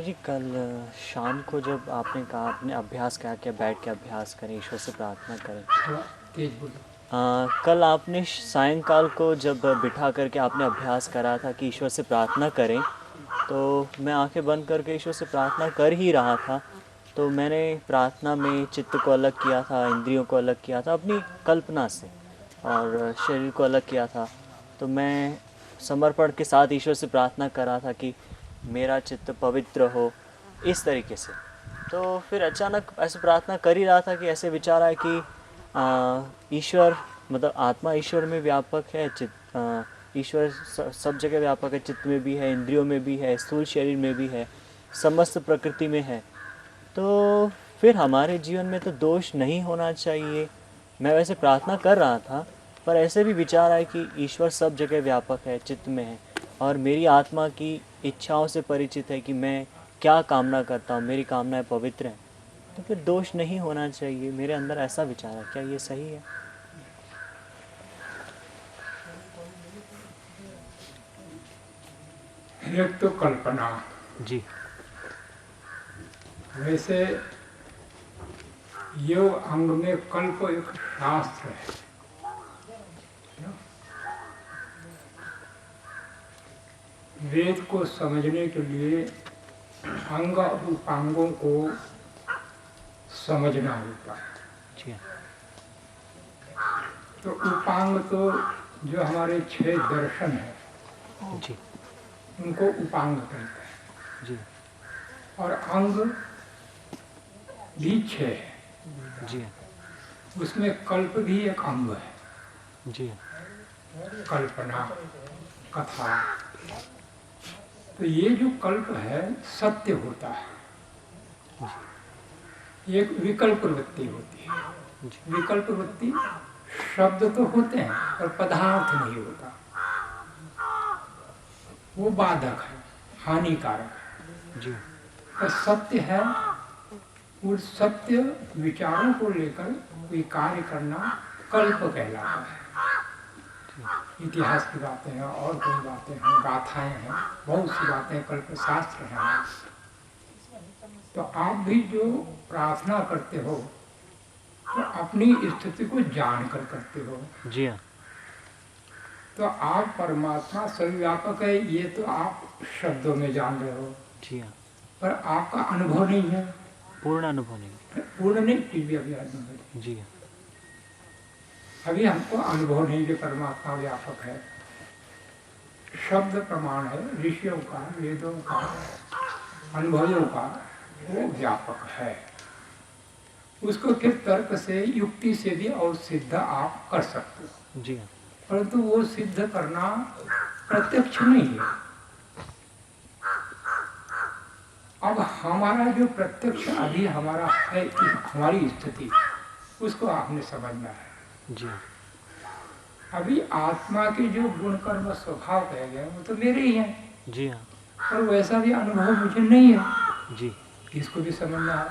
जी, कल शाम को जब आपने कहा आपने अभ्यास कहा कि बैठ के अभ्यास करें, ईश्वर से प्रार्थना करें। थोड़ा तेज बोलो। कल आपने सायंकाल को जब बिठा करके आपने अभ्यास करा था कि ईश्वर से प्रार्थना करें, तो मैं आंखें बंद करके ईश्वर से प्रार्थना कर ही रहा था। तो मैंने प्रार्थना में चित्त को अलग किया था, इंद्रियों को अलग किया था अपनी कल्पना से, और शरीर को अलग किया था। तो मैं समर्पण के साथ ईश्वर से प्रार्थना कर रहा था कि मेरा चित्त पवित्र हो, इस तरीके से। तो फिर अचानक ऐसे प्रार्थना कर ही रहा था कि ऐसे विचार आया कि ईश्वर मतलब आत्मा ईश्वर में व्यापक है, ईश्वर सब जगह व्यापक है, चित्त में भी है, इंद्रियों में भी है, स्थूल शरीर में भी है, समस्त प्रकृति में है। तो फिर हमारे जीवन में तो दोष नहीं होना चाहिए। मैं वैसे प्रार्थना कर रहा था, पर ऐसे भी विचार आए कि ईश्वर सब जगह व्यापक है, चित्त में है, और मेरी आत्मा की इच्छाओं से परिचित है कि मैं क्या कामना करता हूँ, मेरी कामनाएं पवित्र हैं। तो फिर दोष नहीं होना चाहिए। मेरे अंदर ऐसा विचार है, क्या ये सही है? एक तो कल्पना। जी। वैसे योग अंग में कल्प एक शास्त्र है। वेद को समझने के लिए अंग और उपांगों को समझना होता है। जी। तो उपांग तो जो हमारे 6 दर्शन है, जी। उनको उपांग कहते हैं। जी। और अंग भी 6 है। जी। उसमें कल्प भी एक अंग है। जी। कल्पना, कथा। तो ये जो कल्प है सत्य होता है, एक विकल्प वृत्ति होती है। विकल्प वृत्ति शब्द तो होते हैं पर पदार्थ नहीं होता, वो बाधक है, हानिकारक है। जी। पर सत्य है, उस सत्य विचारों को लेकर कोई कार्य करना कल्प कहलाता है। इतिहास की बातें हैं और कोई बातें हैं, गाथाएं हैं, बहुत सी बातें कल्प शास्त्र हैं। तो आप भी जो प्रार्थना करते हो तो अपनी स्थिति को जानकर करते हो। जी हाँ। तो आप परमात्मा सर्वव्यापक है, ये तो आप शब्दों में जान रहे हो। जी हाँ। पर आपका अनुभव नहीं है। पूर्ण अनुभव नहीं। पूर्ण नहीं, फिर भी अभी अनुभव है। जी हाँ। अभी हमको अनुभव नहीं कि परमात्मा व्यापक है। शब्द प्रमाण है, ऋषियों का, वेदों का, अनुभवों का, वो व्यापक है। उसको फिर तर्क से, युक्ति से भी और सिद्ध आप कर सकते हो। जी हाँ। परंतु वो सिद्ध करना प्रत्यक्ष नहीं है। अब हमारा जो प्रत्यक्ष अभी हमारा है, हमारी स्थिति, उसको आपने समझना है। जी हाँ। अभी आत्मा के जो गुण कर्म स्वभाव कहे गए वो तो मेरे ही हैं। जी हाँ। पर वैसा भी अनुभव मुझे नहीं है। जी। इसको भी समझना है।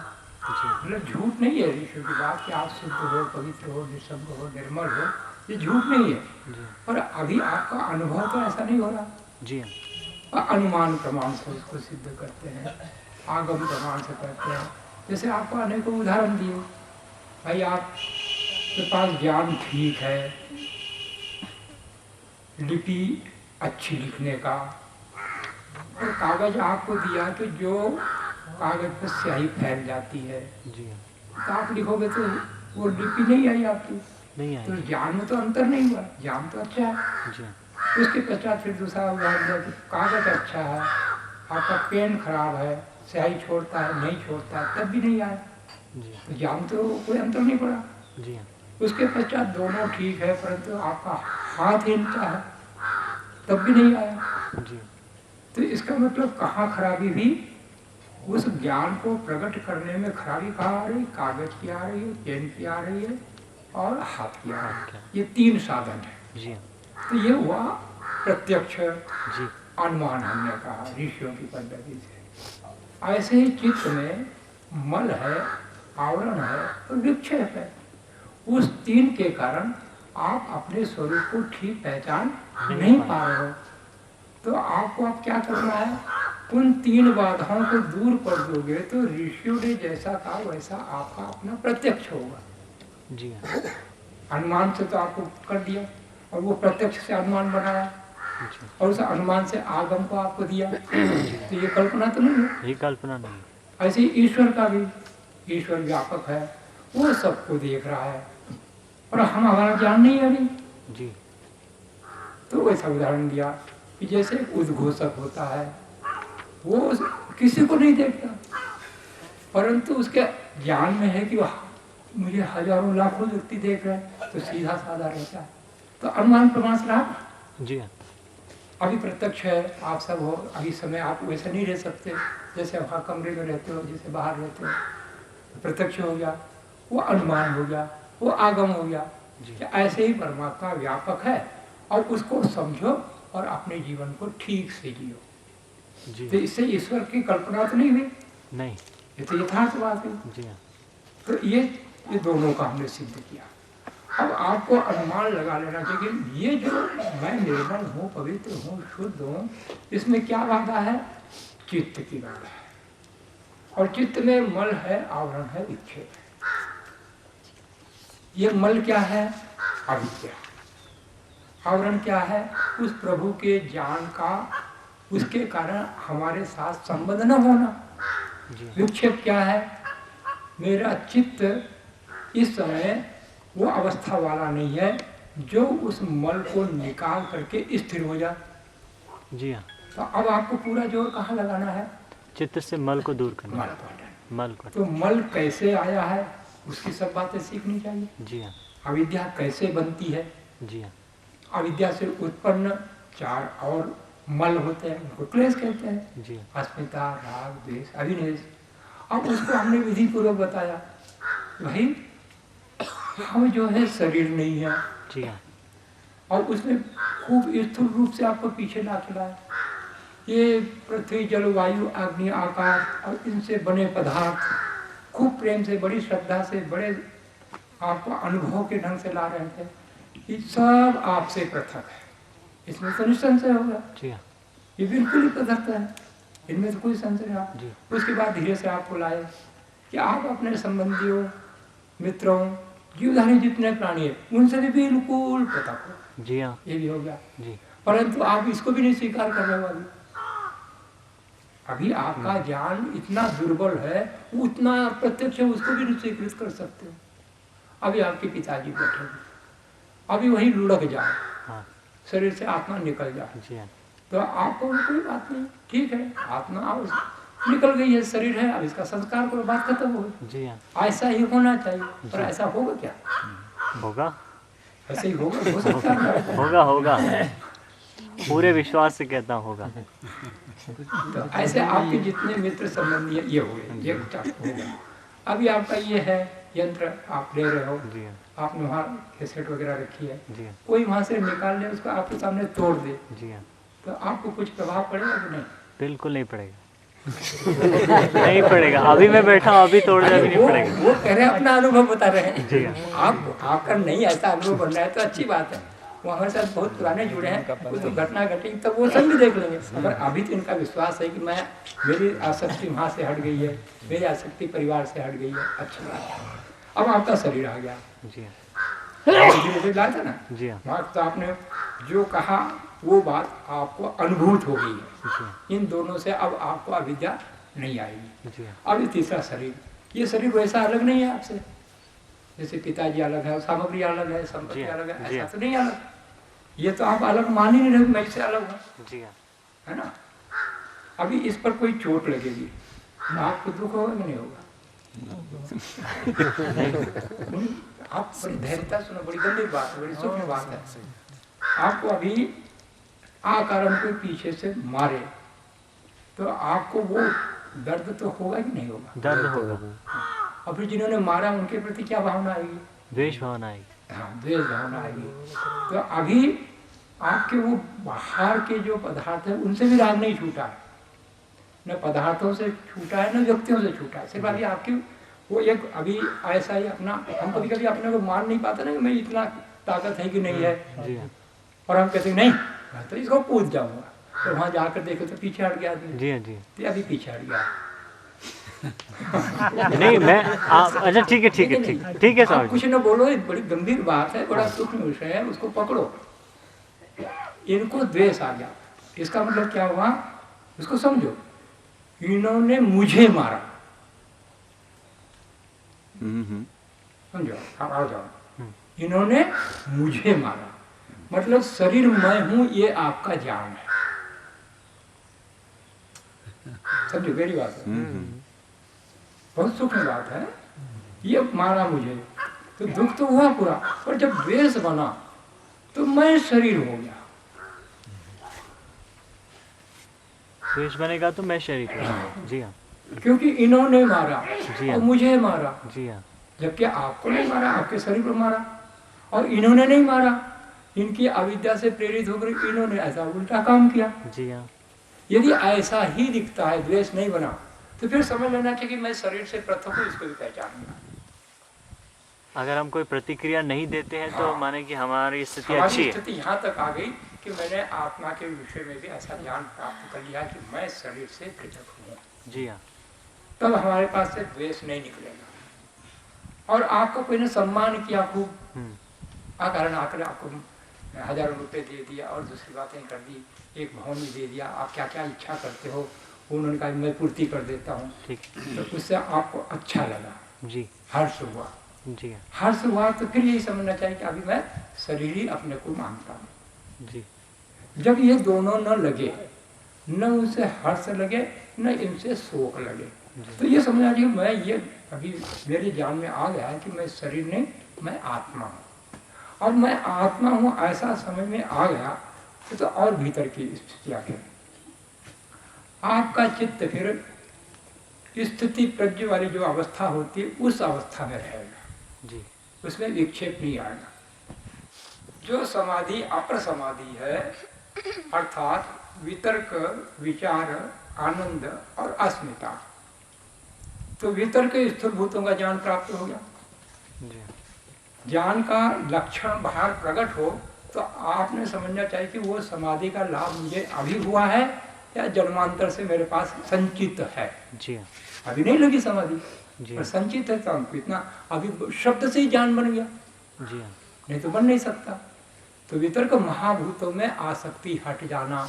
जी। मतलब झूठ नहीं है ऋषि की बात कि आप शुद्ध हो, पवित्र हो, निशब्द हो, निर्मल हो, ये झूठ नहीं है। जी। पर अभी आपका अनुभव तो ऐसा नहीं हो रहा। जी हाँ। और अनुमान प्रमाण से उसको सिद्ध करते हैं, आगम प्रमाण से करते हैं। जैसे आपको अनेकों उदाहरण दिए, भाई आपके पास ज्ञान ठीक है, लिपि अच्छी लिखने का, और कागज आपको दिया तो जो कागज पर स्याही फैल जाती है, जी हाँ। तो आप लिखोगे तो वो लिपि नहीं आई आपकी, नहीं आई। तो ज्ञान में तो अंतर नहीं हुआ, ज्ञान तो अच्छा है। जी हाँ। उसके पश्चात फिर दूसरा उदाहरण दिया कि कागज अच्छा है, आपका पेन खराब है, स्याही छोड़ता है, नहीं छोड़ता है, तब भी नहीं आया। जी हाँ। तो ज्ञान तो कोई अंतर नहीं पड़ा। जी हाँ। उसके पश्चात दोनों ठीक है, परंतु आपका हाथ हिलता है, तब भी नहीं आया। जी। तो इसका मतलब कहाँ खराबी हुई? उस ज्ञान को प्रकट करने में खराबी कहाँ आ रही? कागज की आ रही है, पेन की आ रही है और हाथ की आ रही है। ये 3 साधन है। जी हाँ। तो ये हुआ प्रत्यक्ष जी। अनुमान, हमने कहा ऋषियों की पद्धति से। ऐसे ही चित्त में मल है, आवरण है और विक्षेप है। उस 3 के कारण आप अपने स्वरूप को ठीक पहचान नहीं पा रहे हो। तो आपको अब क्या करना है? उन 3 बाधाओं को दूर कर दोगे तो ऋषियों ने जैसा कहा वैसा आपका अपना प्रत्यक्ष होगा। जी हाँ। अनुमान से तो आपको कर दिया और वो प्रत्यक्ष से अनुमान बनाया जी। और उस अनुमान से आगम को आपको दिया, तो ये कल्पना तो नहीं है। ये कल्पना नहीं है। ऐसे ही ईश्वर का भी, ईश्वर व्यापक है, वो सबको देख रहा है और हम हमारा ज्ञान नहीं है अभी। जी। तो वैसा उदाहरण दिया कि जैसे एक उद्घोषक होता है, वो किसी को नहीं देखता, परंतु उसके ज्ञान में है कि मुझे हजारों लाखों व्यक्ति देख रहे हैं, तो सीधा साधा रहता है, तो अनुमान प्रमाण से रहा। जी हाँ। अभी प्रत्यक्ष है, आप सब हो, अभी समय आप वैसे नहीं रह सकते जैसे वहाँ कमरे में रहते हो, जैसे बाहर रहते हो। प्रत्यक्ष हो गया, वो अनुमान हो गया, वो आगम हो गया। ऐसे ही परमात्मा व्यापक है और उसको समझो और अपने जीवन को ठीक से जियो। जी। तो इससे ईश्वर की कल्पना तो नहीं हुई, नहीं। ये तो यथार्थ बात है। जी हाँ। तो ये दोनों का हमने सिद्ध किया। अब आपको अनुमान लगा लेना चाहिए ये जो मैं निर्मल हूँ, पवित्र हूँ, शुद्ध हूँ, इसमें क्या बाधा है? चित्त की बाधा है। और चित्त में मल है, आवरण है, विक्षेप है। ये मल क्या है? अविद्या। आवरण क्या है? उस प्रभु के ज्ञान का, उसके कारण हमारे साथ संबंध न होना। विक्षेप क्या है? मेरा चित्त इस समय वो अवस्था वाला नहीं है जो उस मल को निकाल करके स्थिर हो जाए। जी हाँ। तो अब आपको पूरा जोर कहाँ लगाना है? चित्त से मल को दूर करना। मल को। मल को। तो मल कैसे आया है उसकी सब बातें सीखनी चाहिए। जी हाँ। अविद्या कैसे बनती है? जी हाँ। अविद्या से उत्पन्न 4 और मल होते हैं, उनको क्लेश कहते हैं। जी। अस्मिता, राग, द्वेष, अभिनिवेश। अब उसको हमने विधि पूर्वक बताया, भाई हम जो है शरीर नहीं है। जी हाँ। और उसमें खूब स्थूल रूप से आपको पीछे ला चला। ये पृथ्वी, जल, वायु, अग्नि, आकाश और इनसे बने पदार्थ खूब प्रेम से, बड़ी श्रद्धा से, बड़े आपको अनुभव के ढंग से ला रहे थे। ये सब आपसे पृथक है, इसमें तो निसंशय होगा। जी हाँ। ये बिल्कुल ही पृथक है, इनमें तो कोई संशय नहीं। उसके बाद धीरे से आपको लाए कि आप अपने संबंधियों, मित्रों, जीवधारी जितने प्राणी है उनसे भी बिल्कुल पृथक हो। जी हाँ। ये भी हो गया। जी। परंतु आप इसको भी नहीं स्वीकार कर रहे हो। अभी आपका ज्ञान इतना दुर्बल है, उतना प्रत्यक्ष है, उसको भी नहीं स्वीकृत कर सकते हो। अभी आपके पिताजी बैठे हैं, अभी वही लुढ़क जाए, हाँ। शरीर से आत्मा निकल जाए। जी हाँ। तो आपको कोई बात नहीं, ठीक है, आत्मा निकल गई है, शरीर है, अब इसका संस्कार करो, बात खत्म हो गई। जी हाँ। ऐसा ही होना चाहिए। पर ऐसा होगा क्या? होगा। ऐसे ही होगा, हो सकता है। होगा होगा, पूरे विश्वास से कहता हूँ होगा। तो ऐसे आपके जितने मित्र संबंधी ये हो गए, ये होगा। अभी आपका ये है यंत्र, आप ले रहे हो, जी हाँ। आपने वहाँ कैसेट वगैरह रखी है, जी हाँ। कोई वहाँ से निकाल ले, उसको आपके सामने तोड़ दे, जी हाँ। तो आपको कुछ प्रभाव पड़ेगा कि नहीं? बिल्कुल नहीं पड़ेगा। नहीं पड़ेगा, अभी मैं बैठा हूँ, अभी तोड़ दे, अभी नहीं पड़ेगा। वो कह रहे हैं, अपना अनुभव बता रहे हैं। जी हाँ। आपका नहीं ऐसा अनुभव बन रहा है तो अच्छी बात है। वो हमारे साथ बहुत पुराने जुड़े हैं, वो तो घटना घटी तो वो सब भी देख लेंगे। मगर अभी तो इनका विश्वास है कि मेरी आसक्ति वहाँ से हट गई है, मेरी आसक्ति परिवार से हट गई है। अच्छी बात है। अब आपका शरीर आ गया, जी हाँ। धीरे धीरे लाया था ना। जी हाँ। वहाँ तो आपने जो कहा वो बात आपको अनुभूत हो गई है। जी हाँ। इन दोनों से अब आपको अविद्या नहीं आएगी। जी हाँ। अब ये तीसरा शरीर, ये शरीर वैसा अलग नहीं है आपसे, जैसे पिताजी अलग है, सामग्री अलग है, संपत्ति अलग है, ऐसा तो नहीं अलग। ये तो आप अलग मान ही नहीं रहे, मैं इससे अलग हूँ। जी हाँ। है ना? अभी इस पर कोई चोट लगेगी, आपको दुख होगा कि नहीं होगा? आप बड़ी धैर्यता सुनो, बड़ी गंभीर बात है, बड़ी सूक्ष्म बात है। आपको अभी आकारण को पीछे से मारे तो आपको वो दर्द तो होगा कि नहीं होगा? दर्द होगा। और फिर जिन्होंने मारा उनके प्रति क्या भावना आएगी? द्वेष भावना आएगी। हाँ, द्वेष भावना आएगी। तो अभी आपके वो बाहर के जो पदार्थ है उनसे भी राग नहीं छूटा है, न पदार्थों से छूटा है, न व्यक्तियों से छूटा है। सिर्फ अभी आपकी वो एक अभी ऐसा ही अपना, हम कभी कभी अपने को मान नहीं पाते ना कि मैं इतना ताकत है कि नहीं है, जी हाँ। और हम कहते हैं नहीं मैं तो इसको पूछ जाऊंगा, तो वहाँ जाकर देखो तो पीछे हट गया आदमी। जी हाँ जी। तो अभी पीछे हट गया। नहीं मैं आप अच्छा ठीक है ठीक है ठीक है ठीक है आप स्वामी कुछ जी। न बोलो, ये बड़ी गंभीर बात है, बड़ा सूक्ष्म विषय है, उसको पकड़ो। इनको द्वेष आ गया, इसका मतलब क्या हुआ उसको समझो। इन्होंने मुझे मारा, समझो, आप आ जाओ। इन्होंने मुझे मारा, मतलब शरीर मैं हूं, ये आपका ज्ञान है। समझो मेरी बात है, बहुत सूक्ष्म बात है। ये मारा मुझे तो दुख तो हुआ पूरा, पर जब द्वेष बना तो मैं शरीर हो गया। द्वेष बनेगा तो मैं शरीर हूँ। जी हाँ क्योंकि इन्होंने मारा जी और हाँ मुझे मारा, जी हाँ जबकि आपको नहीं मारा, आपके शरीर को मारा। और इन्होंने नहीं मारा, इनकी अविद्या से प्रेरित होकर इन्होंने ऐसा उल्टा काम किया। जी हाँ यदि ऐसा ही दिखता है, द्वेष नहीं बना, तो फिर समझ लेना चाहिए कि मैं शरीर से पृथक हूँ, इसको भी पहचानूंगा। अगर हम कोई प्रतिक्रिया नहीं देते हैं तो हाँ। माने कि हमारी स्थिति हमारी अच्छी है। स्थिति यहाँ तक आ गई कि मैंने आत्मा के विषय में भी ऐसा ज्ञान प्राप्त कर लिया कि मैं शरीर से पृथक हूँ। जी हाँ तब हमारे पास से द्वेष नहीं निकलेगा। और आपको कोई ने सम्मान किया खूब, कारण आकर आपको हजारों रुपए दे दिया और दूसरी बातें कर दी, एक भवन भी दे दिया, आप क्या क्या इच्छा करते हो उन्होंने कहा मैं पूर्ति कर देता हूँ, ठीक तो उससे आपको अच्छा लगा, जी हर्ष हुआ। जी हाँ हर्ष हुआ तो फिर यही समझना चाहिए कि अभी मैं शरीर ही अपने को मानता हूँ। जी जब ये दोनों न लगे, न उनसे हर्ष लगे न इनसे शोक लगे, तो ये समझना चाहिए मैं ये अभी मेरे ज्ञान में आ गया है कि मैं शरीर नहीं, मैं आत्मा हूँ। और मैं आत्मा हूँ ऐसा समझ में आ गया तो और भीतर की स्थिति आ गई। आपका चित्त फिर स्थिति प्रज्ञ वाली जो अवस्था होती है उस अवस्था में रहेगा, जी उसमें विक्षेप नहीं आएगा। जो समाधि अपर समाधि है, अर्थात वितर्क, विचार, आनंद और अस्मिता, तो वितर्क स्थूल भूतों का ज्ञान प्राप्त हो गया। जी ज्ञान का लक्षण बाहर प्रकट हो तो आपने समझना चाहिए कि वो समाधि का लाभ मुझे अभी हुआ है या जन्मांतर से मेरे पास संचित है। जी हाँ अभी नहीं लगी समाधि, जी पर संचित है तो हमको इतना अभी शब्द से ही ज्ञान बन गया, जी हाँ नहीं तो बन नहीं सकता। तो वितर्क महाभूतों में आसक्ति हट जाना,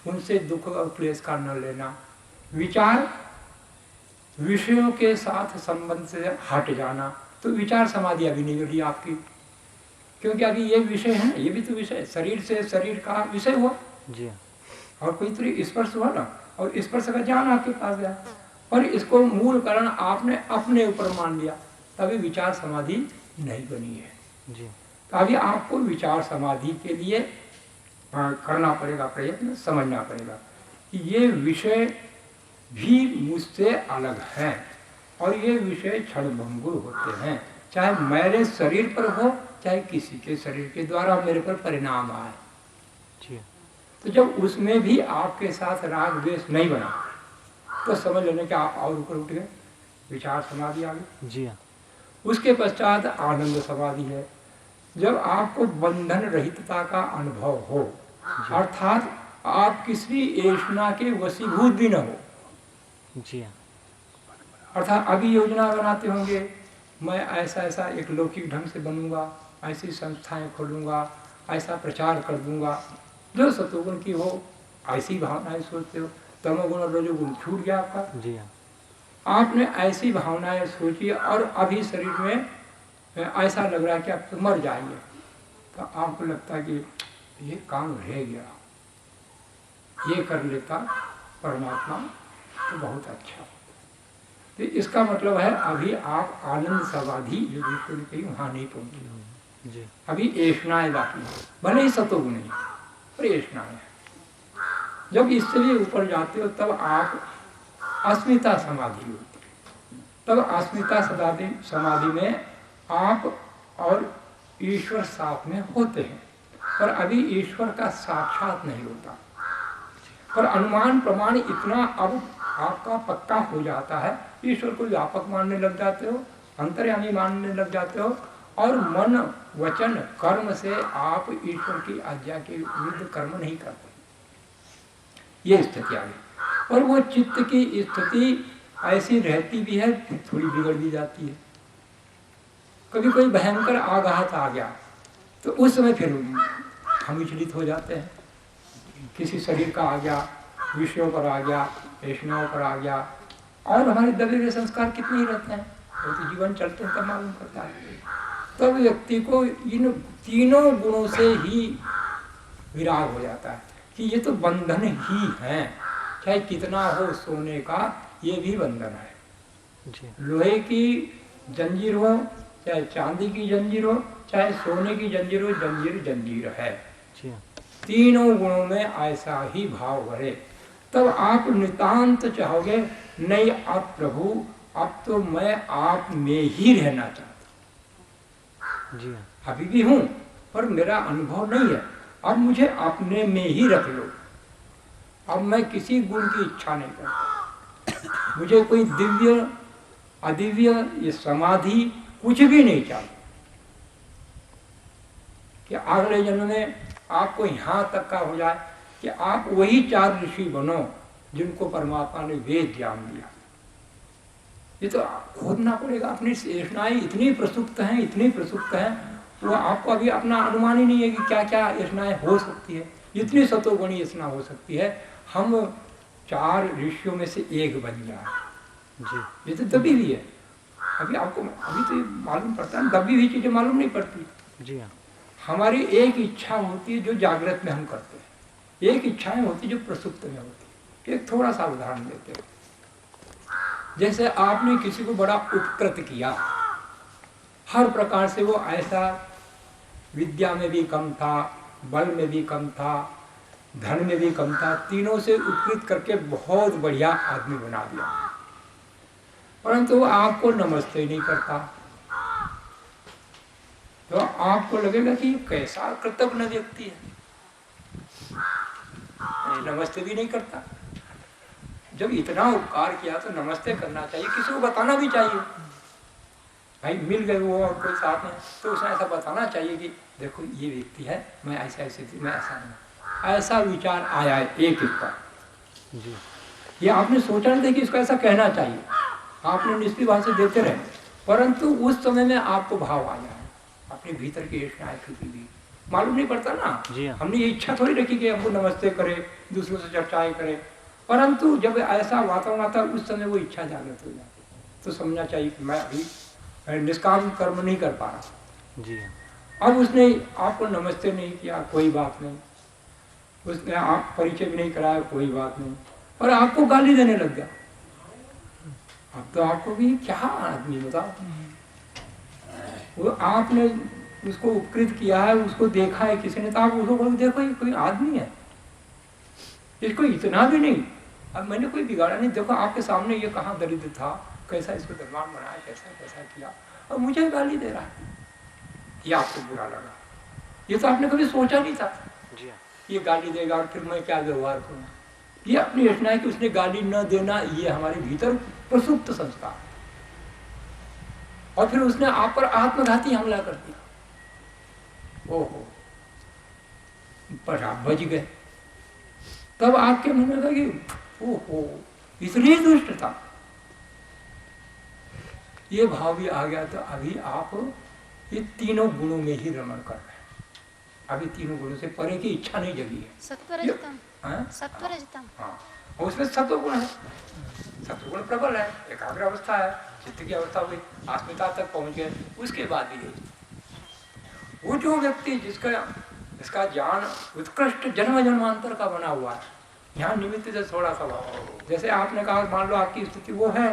उनसे दुख और क्लेश का न लेना, विचार विषयों के साथ संबंध से हट जाना, तो विचार समाधि अभी नहीं रही आपकी, क्योंकि अभी ये विषय है ना, ये भी तो विषय, शरीर से शरीर का विषय हुआ जी हाँ और कोई तो स्पर्श हुआ ना, और स्पर्श का ज्ञान आपके पास गया और इसको मूल कारण आपने अपने ऊपर मान लिया, तभी विचार समाधि नहीं बनी है। जी तो अभी आपको विचार समाधि के लिए करना पड़ेगा प्रयत्न, समझना पड़ेगा कि ये विषय भी मुझसे अलग है और ये विषय क्षणभंगुर होते हैं, चाहे मेरे शरीर पर हो चाहे किसी के शरीर के द्वारा मेरे पर परिणाम आए। जी हाँ तो जब उसमें भी आपके साथ राग द्वेष नहीं बना तो समझ लेने कि आप और ऊपर उठ गए, विचार समाधि आ गई। जी हाँ उसके पश्चात आनंद समाधि है, जब आपको बंधन रहितता का अनुभव हो, अर्थात आप किसी ऐष्णा के वशीभूत भी न हो। जी हाँ अर्थात अभी योजना बनाते होंगे मैं ऐसा ऐसा एक लौकिक ढंग से बनूंगा, ऐसी संस्थाएं खोलूंगा, ऐसा प्रचार कर दूंगा, जो सतोगुण की हो ऐसी भावनाएं सोचते हो, तमोगुण और रजोगुण छूट गया आपका। जी हाँ आपने ऐसी भावनाएं सोची और अभी शरीर में ऐसा लग रहा है कि आप तो मर जाएंगे, तो आपको लगता है कि ये काम रह गया, ये कर लेता परमात्मा तो बहुत अच्छा। तो इसका मतलब है अभी आप आनंद समाधि जो बिल्कुल कहीं वहाँ नहीं पहुँचे, जी अभी ऐष्णाएं बाकी है, भले ही सतोगुण नहीं पर ऐष्णाएं। जब इससे भी ऊपर जाते हो तब आप अस्मिता समाधि होती है, तब अस्मिता समाधि में आप और ईश्वर साथ में होते हैं, पर अभी ईश्वर का साक्षात नहीं होता, पर अनुमान प्रमाण इतना अब आपका पक्का हो जाता है, ईश्वर को व्यापक मानने लग जाते हो, अंतर्यामी मानने लग जाते हो और मन वचन कर्म से आप ईश्वर की आज्ञा के विरुद्ध कर्म नहीं करते। ये स्थिति आ गई। और वो चित्त की स्थिति ऐसी रहती भी है, थोड़ी बिगड़ भी जाती है। कभी कोई भयंकर आघात आ गया तो उस समय फिर हम विचलित हो जाते हैं। किसी शरीर का आ गया, विषयों पर आ गया, ऐष्णाओं पर आ गया, और हमारे दबे हुए संस्कार कितने ही रहते हैं, वो तो जीवन चलते हैं तब मालूम करता है। तब व्यक्ति को इन तीनों गुणों से ही विराग हो जाता है कि ये तो बंधन ही है। चाहे कितना हो सोने का, ये भी बंधन है। लोहे की जंजीर हो, चाहे चांदी की जंजीर हो, चाहे सोने की जंजीर हो, जंजीर जंजीर है। तीनों गुणों में ऐसा ही भाव भरे, तब आप नितांत चाहोगे नहीं आप प्रभु, अब तो मैं आप में ही रहना चाहता हूँ। अभी भी हूँ पर मेरा अनुभव नहीं है, अब मुझे अपने में ही रख लो। अब मैं किसी गुण की इच्छा नहीं करता, मुझे कोई दिव्य अदिव्य ये समाधि कुछ भी नहीं चाहिए कि अगले जन्म में आपको यहाँ तक का हो जाए कि आप वही 4 ऋषि बनो जिनको परमात्मा ने वेद ज्ञान दिया। ये तो खोदना पड़ेगा। अपनी ऐष्णाएं इतनी प्रसुप्त हैं, इतनी प्रसुप्त हैं, वो आपको अभी अपना अनुमान ही नहीं है कि क्या क्या ऐष्णाएं हो सकती है। इतनी सतोगुणी ऐष्णा हो सकती है, हम 4 ऋषियों में से एक बन जाए। ये तो दबी हुई है। अभी आपको अभी तो मालूम पड़ता है, दबी हुई चीजें मालूम नहीं पड़ती। जी हाँ। हमारी एक इच्छा होती है जो जागृत में हम करते हैं, एक इच्छाएं होती जो प्रसुप्त में होती। एक थोड़ा सा उदाहरण देते हैं। जैसे आपने किसी को बड़ा उपकृत किया, हर प्रकार से वो ऐसा विद्या में भी कम था, बल में भी कम था, धन में भी कम था, तीनों से उपकृत करके बहुत बढ़िया आदमी बना दिया, परंतु वो आपको नमस्ते नहीं करता, तो आपको लगेगा कि कैसा कृतज्ञ व्यक्ति है, नमस्ते भी नहीं करता। जब इतना उपकार किया तो नमस्ते करना चाहिए, किसी को बताना भी चाहिए। भाई मिल गए वो और कोई साथ में, तो उसने ऐसा बताना चाहिए कि देखो ये व्यक्ति है, मैं ऐसा ऐसे मैं ऐसा नहीं। ऐसा विचार आया है एक पर, ये आपने सोचा नहीं था कि इसको ऐसा कहना चाहिए, आपने निष्ठी भाव से देते रहे, परंतु उस समय में आपको भाव आ जाए, अपने भीतर की ऐष्णाएं फिर भी मालूम नहीं पड़ता ना। हमने ये इच्छा थोड़ी रखी कि हमको नमस्ते करे, दूसरों से चर्चाएं करे, परंतु जब ऐसा वातावरण आता है उस समय वो इच्छा जागृत हो जाती है। तो समझना चाहिए कि मैं अभी निष्काम कर्म नहीं कर पा रहा जी। अब उसने आपको नमस्ते नहीं किया, कोई बात नहीं, उसने आप परिचय भी नहीं कराया, कोई बात नहीं, और आपको गाली देने लग गया। अब तो आपको भी क्या आदमी बताओ, वो आपने उसको उपकृत किया है, उसको देखा है किसी ने, तो आप उसको बोलो देखो ये कोई आदमी है, इसको इतना भी नहीं, अब मैंने कोई बिगाड़ा नहीं, देखो आपके सामने ये कहाँ दरिद्र था, कैसा इसको धनवान बनाया, कैसा कैसा किया, और मुझे गाली दे रहा है, ये आपको बुरा लगा। ये तो आपने कभी सोचा नहीं था जी, ये गाली देगा और फिर मैं क्या व्यवहार करूँ। ये अपनी रचना है कि उसने गाली न देना, ये हमारे भीतर प्रसुप्त संस्कार, और फिर उसने आप पर आत्मघाती हमला कर दिया। ओहो, पर आप बच गए। तब आपके मन में लगी ओहो इतनी दुष्टता, ये भाव भी आ गया। तो अभी आप ये तीनों गुणों में ही रमण कर रहे हैं, अभी तीनों गुणों से परे की इच्छा नहीं जगी है। सत्वरजतम, सत्वरजतम, हाँ, और उसमें सत्वगुण है, सत्वगुण प्रबल है, एकाग्र अवस्था है, चित्त की अवस्था हुई, आत्मिकता तक पहुंच गए। उसके बाद भी वो जो व्यक्ति जिसका ज्ञान उत्कृष्ट जन्म जन्मांतर का बना हुआ है, यहाँ निमित्त से थोड़ा सा भाव, जैसे आपने कहा मान लो आपकी स्थिति वो है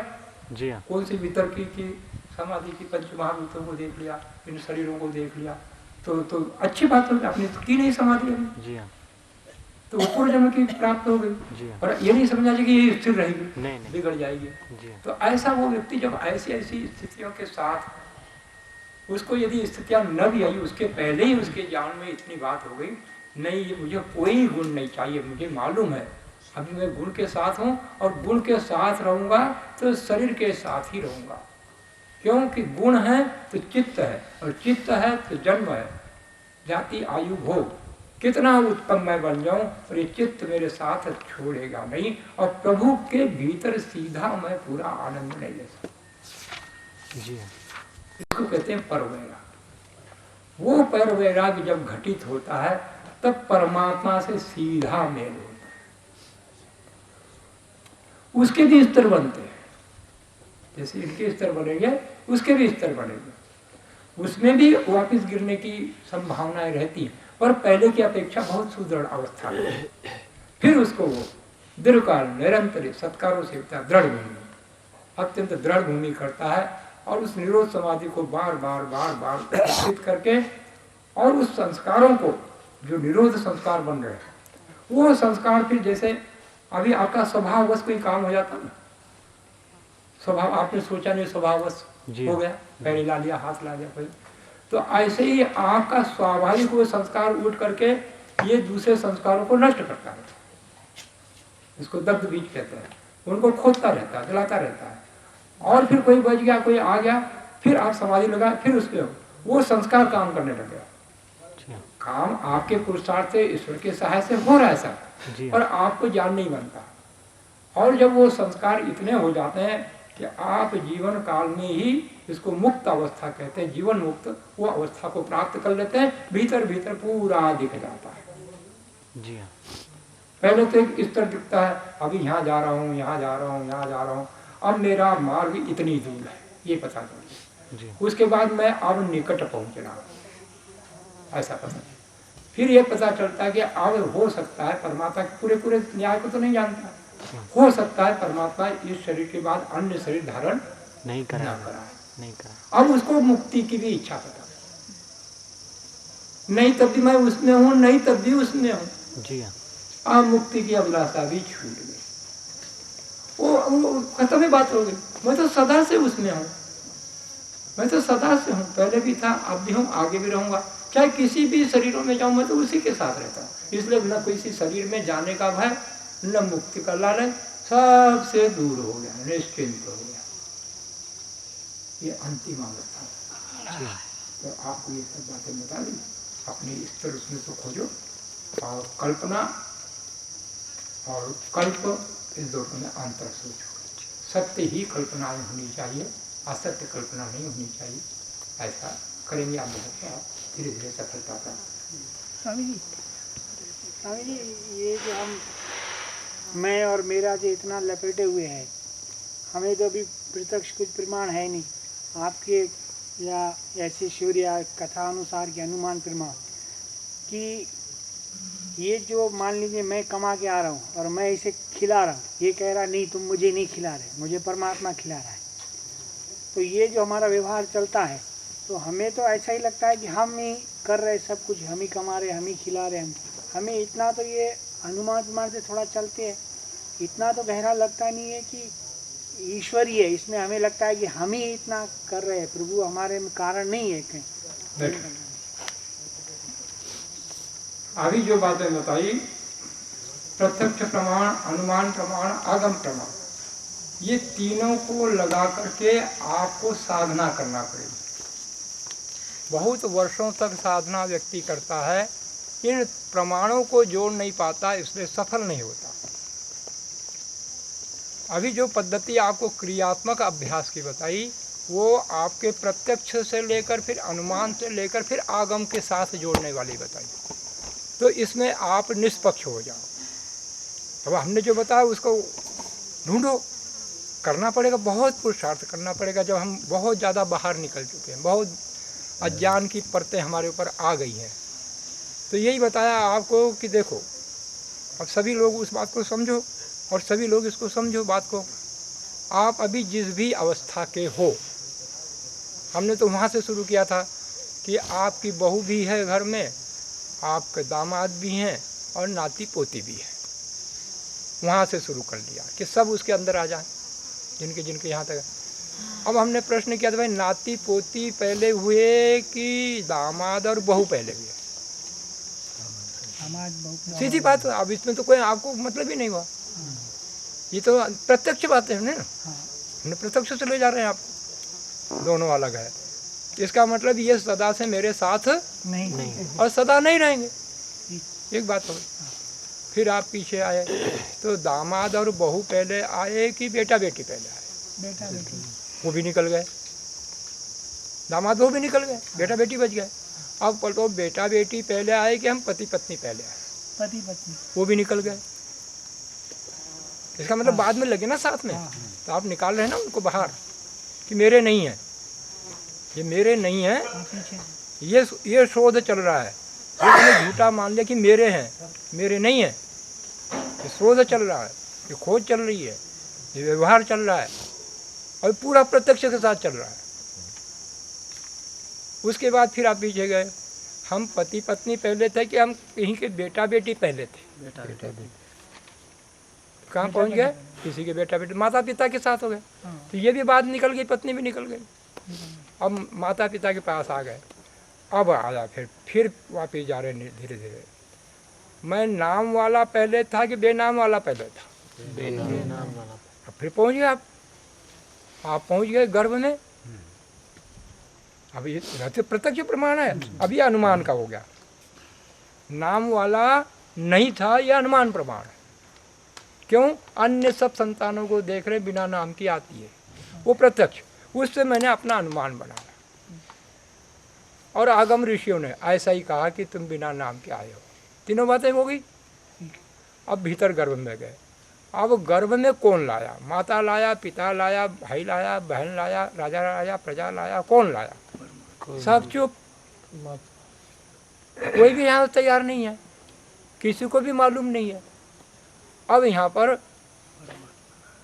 जी हाँ, कौन सी वितर्क की समाधि की, पंच महाभूतों को देख लिया, इन शरीरों को देख लिया, तो अच्छी बात होगी, आपने की नहीं समाधि जी हाँ, तो वो पूर्व जन्म की प्राप्त हो गई। और ये नहीं समझना चाहिए कि ये स्थिर रहेगी, नहीं बिगड़ जाएगी। तो ऐसा वो व्यक्ति जब ऐसी ऐसी स्थितियों के साथ, उसको यदि स्थितियां न भी आई, उसके पहले ही उसके ज्ञान में इतनी बात हो गई, नहीं ये मुझे कोई गुण नहीं चाहिए, मुझे मालूम है अभी मैं गुण के साथ हूँ, और गुण के साथ रहूंगा तो शरीर के साथ ही रहूंगा, क्योंकि गुण है तो चित्त है, और चित्त है तो जन्म है, जाति आयु भोग, कितना उत्तम मैं बन जाऊं, और ये चित्त मेरे साथ छोड़ेगा नहीं, और प्रभु के भीतर सीधा मैं पूरा आनंद नहीं ले सकता। जी इसको कहते हैं पर वैराग। वो पर वैराग जब घटित होता है तब परमात्मा से सीधा मेल होता है। उसके भी स्तर बनते हैं, जैसे इनके स्तर बनेंगे उसके भी स्तर बनेंगे, उसमें भी वापस गिरने की संभावनाएं रहती हैं, पर पहले की अपेक्षा बहुत सुदृढ़ अवस्था है। फिर उसको वो दीर्घकाल निरंतर सत्कारों से दृढ़ भूमि, अत्यंत दृढ़ भूमि करता है, और उस निरोध समाधि को बार बार बार बार प्रशिक्षित करके, और उस संस्कारों को जो निरोध संस्कार बन रहे हैं, वो संस्कार फिर जैसे अभी आपका स्वभाववश कोई काम हो जाता ना, स्वभाव आपने सोचा नहीं स्वभाववश हो गया, पैर ला लिया, हाथ ला लिया, तो ऐसे ही आपका स्वाभाविक वो संस्कार उठ करके ये दूसरे संस्कारों को नष्ट करता है। इसको दग्ध बीज कहते हैं, उनको खोदता रहता है, जलाता रहता है, और फिर कोई बच गया, कोई आ गया, फिर आप समाधि लगा, फिर उसके वो संस्कार काम करने लगे। काम आपके पुरुषार्थ से, ईश्वर के सहाय से हो रहा है सब, और आपको ज्ञान नहीं बनता। और जब वो संस्कार इतने हो जाते हैं कि आप जीवन काल में ही, इसको मुक्त अवस्था कहते हैं, जीवन मुक्त, वो अवस्था को प्राप्त कर लेते हैं, भीतर भीतर पूरा दिख जाता है। जी हाँ। पहले तो एक स्तर दिखता है, अभी यहाँ जा रहा हूँ, यहाँ जा रहा हूँ, यहाँ जा रहा हूँ, अब मेरा मार्ग इतनी दूर है, ये पता चलता। उसके बाद मैं अब निकट पहुँच रहा हूँ, ऐसा पता। फिर ये पता चलता है कि अब हो सकता है परमात्मा के पूरे पूरे न्याय को तो नहीं जानता, हो सकता है परमात्मा इस शरीर के बाद अन्य शरीर धारण नहीं करा। अब उसको मुक्ति की भी इच्छा पता नहीं, तब भी मैं उसमें हूँ, नहीं तब भी उसमें हूँ। जी हाँ। अब मुक्ति की अभिलाषा भी छूट गई, वो खत्म ही बात हो गई। मैं तो सदा से उसमें हूँ, मैं तो सदा से हूँ, पहले भी था, अब भी हूँ, आगे भी रहूंगा। चाहे किसी भी शरीरों में जाऊँ, मैं तो उसी के साथ रहता हूँ। इसलिए न किसी शरीर में जाने का भय, न मुक्ति का लालच, सबसे दूर हो गया, निश्चिंत हो गया। ये अंतिम अवस्था। तो आपको ये सब बातें बता दी, अपने स्तर उसमें तो खोजो, और कल्पना और कल्प, इस दोनों में अंतर सोचो। सत्य ही कल्पनाएं होनी चाहिए, असत्य कल्पना नहीं होनी चाहिए। ऐसा करेंगे आप लोग, आप धीरे धीरे सफलता प्राप्त। स्वामी जी, ये जो मैं और मेरा जो इतना लपेटे हुए हैं, हमें तो अभी प्रत्यक्ष कुछ प्रमाण है नहीं, आपके या ऐसे शिविर या कथा अनुसार के अनुमान प्रमाण, कि ये जो मान लीजिए मैं कमा के आ रहा हूँ और मैं इसे खिला रहा हूँ, ये कह रहा नहीं तुम मुझे नहीं खिला रहे, मुझे परमात्मा खिला रहा है। तो ये जो हमारा व्यवहार चलता है, तो हमें तो ऐसा ही लगता है कि हम ही कर रहे सब कुछ, हम ही कमा रहे, हम ही खिला रहे हैं। हमें इतना तो ये अनुमान प्रमाण से थोड़ा चलते हैं, इतना तो गहरा लगता नहीं है कि ईश्वरीय है। इसमें हमें लगता है कि हम ही इतना कर रहे हैं, प्रभु हमारे में कारण नहीं है कहीं। अभी जो बातें बताई, प्रत्यक्ष प्रमाण, अनुमान प्रमाण, आगम प्रमाण, ये तीनों को लगा करके आपको साधना करना पड़ेगी। बहुत वर्षों तक साधना व्यक्ति करता है, इन प्रमाणों को जोड़ नहीं पाता, इसलिए सफल नहीं होता। अभी जो पद्धति आपको क्रियात्मक अभ्यास की बताई, वो आपके प्रत्यक्ष से लेकर फिर अनुमान से लेकर फिर आगम के साथ जोड़ने वाली बताई। तो इसमें आप निष्पक्ष हो जाओ। अब हमने जो बताया उसको ढूंढो, करना पड़ेगा, बहुत पुरुषार्थ करना पड़ेगा। जब हम बहुत ज़्यादा बाहर निकल चुके हैं, बहुत अज्ञान की परतें हमारे ऊपर आ गई हैं, तो यही बताया आपको कि देखो, अब सभी लोग उस बात को समझो और सभी लोग इसको समझो बात को। आप अभी जिस भी अवस्था के हो, हमने तो वहाँ से शुरू किया था कि आपकी बहू भी है घर में, आपके दामाद भी हैं और नाती पोती भी है। वहाँ से शुरू कर लिया कि सब उसके अंदर आ जाए, जिनके जिनके यहाँ तक। अब हमने प्रश्न किया था, भाई नाती पोती पहले हुए कि दामाद और बहू पहले हुए? सीधी बात। अब इसमें तो कोई आपको मतलब ही नहीं हुआ, ये तो प्रत्यक्ष बातें हैं ना, हमने प्रत्यक्ष से ले जा रहे हैं आपको, दोनों अलग है। इसका मतलब ये सदा से मेरे साथ नहीं और सदा नहीं रहेंगे, एक बात हो गई। फिर आप पीछे आए तो दामाद और बहू पहले आए कि बेटा बेटी पहले आए? बेटा बेटी वो भी निकल गए, दामाद बहू भी निकल गए, बेटा बेटी बच गए। अब पलटो बेटा बेटी पहले आए कि हम पति पत्नी पहले आए? पति पत्नी वो भी निकल गए। इसका मतलब बाद में लगे ना साथ में, तो आप निकाल रहे हैं ना उनको बाहर कि मेरे नहीं है, ये मेरे नहीं है। पीछे ये शोध चल रहा है, ये मैंने झूठा मान लिया कि मेरे हैं, मेरे नहीं है। ये शोध चल रहा है, ये खोज चल रही है, ये व्यवहार चल रहा है और पूरा प्रत्यक्ष के साथ चल रहा है। उसके बाद फिर आप पीछे गए, हम पति पत्नी पहले थे कि हम कहीं के बेटा बेटी पहले थे? कहाँ पहुँच गए? किसी के बेटा बेटी माता पिता के साथ हो गए। तो ये भी बात निकल गई, पत्नी भी निकल गई। अब माता पिता के पास आ गए, अब आया फिर वापिस जा रहे हैं धीरे धीरे। मैं नाम वाला पहले था कि बेनाम वाला पहले था? बेनाम वाला। अब फिर पहुँच गए आप पहुँच गए गर्भ में। अब ये तो प्रत्यक्ष प्रमाण है, अब ये अनुमान का हो गया। नाम वाला नहीं था, यह अनुमान प्रमाण है। क्यों? अन्य सब संतानों को देख रहे बिना नाम की आती है, वो प्रत्यक्ष, उससे मैंने अपना अनुमान बनाया। और आगम ऋषियों ने ऐसा ही कहा कि तुम बिना नाम के आए हो। तीनों बातें हो गई। अब भीतर गर्भ में गए, अब गर्भ में कौन लाया? माता लाया, पिता लाया, भाई लाया, बहन लाया, राजा लाया, प्रजा लाया, कौन लाया? सब चुप, कोई भी यहाँ तैयार नहीं है, किसी को भी मालूम नहीं है। अब यहाँ पर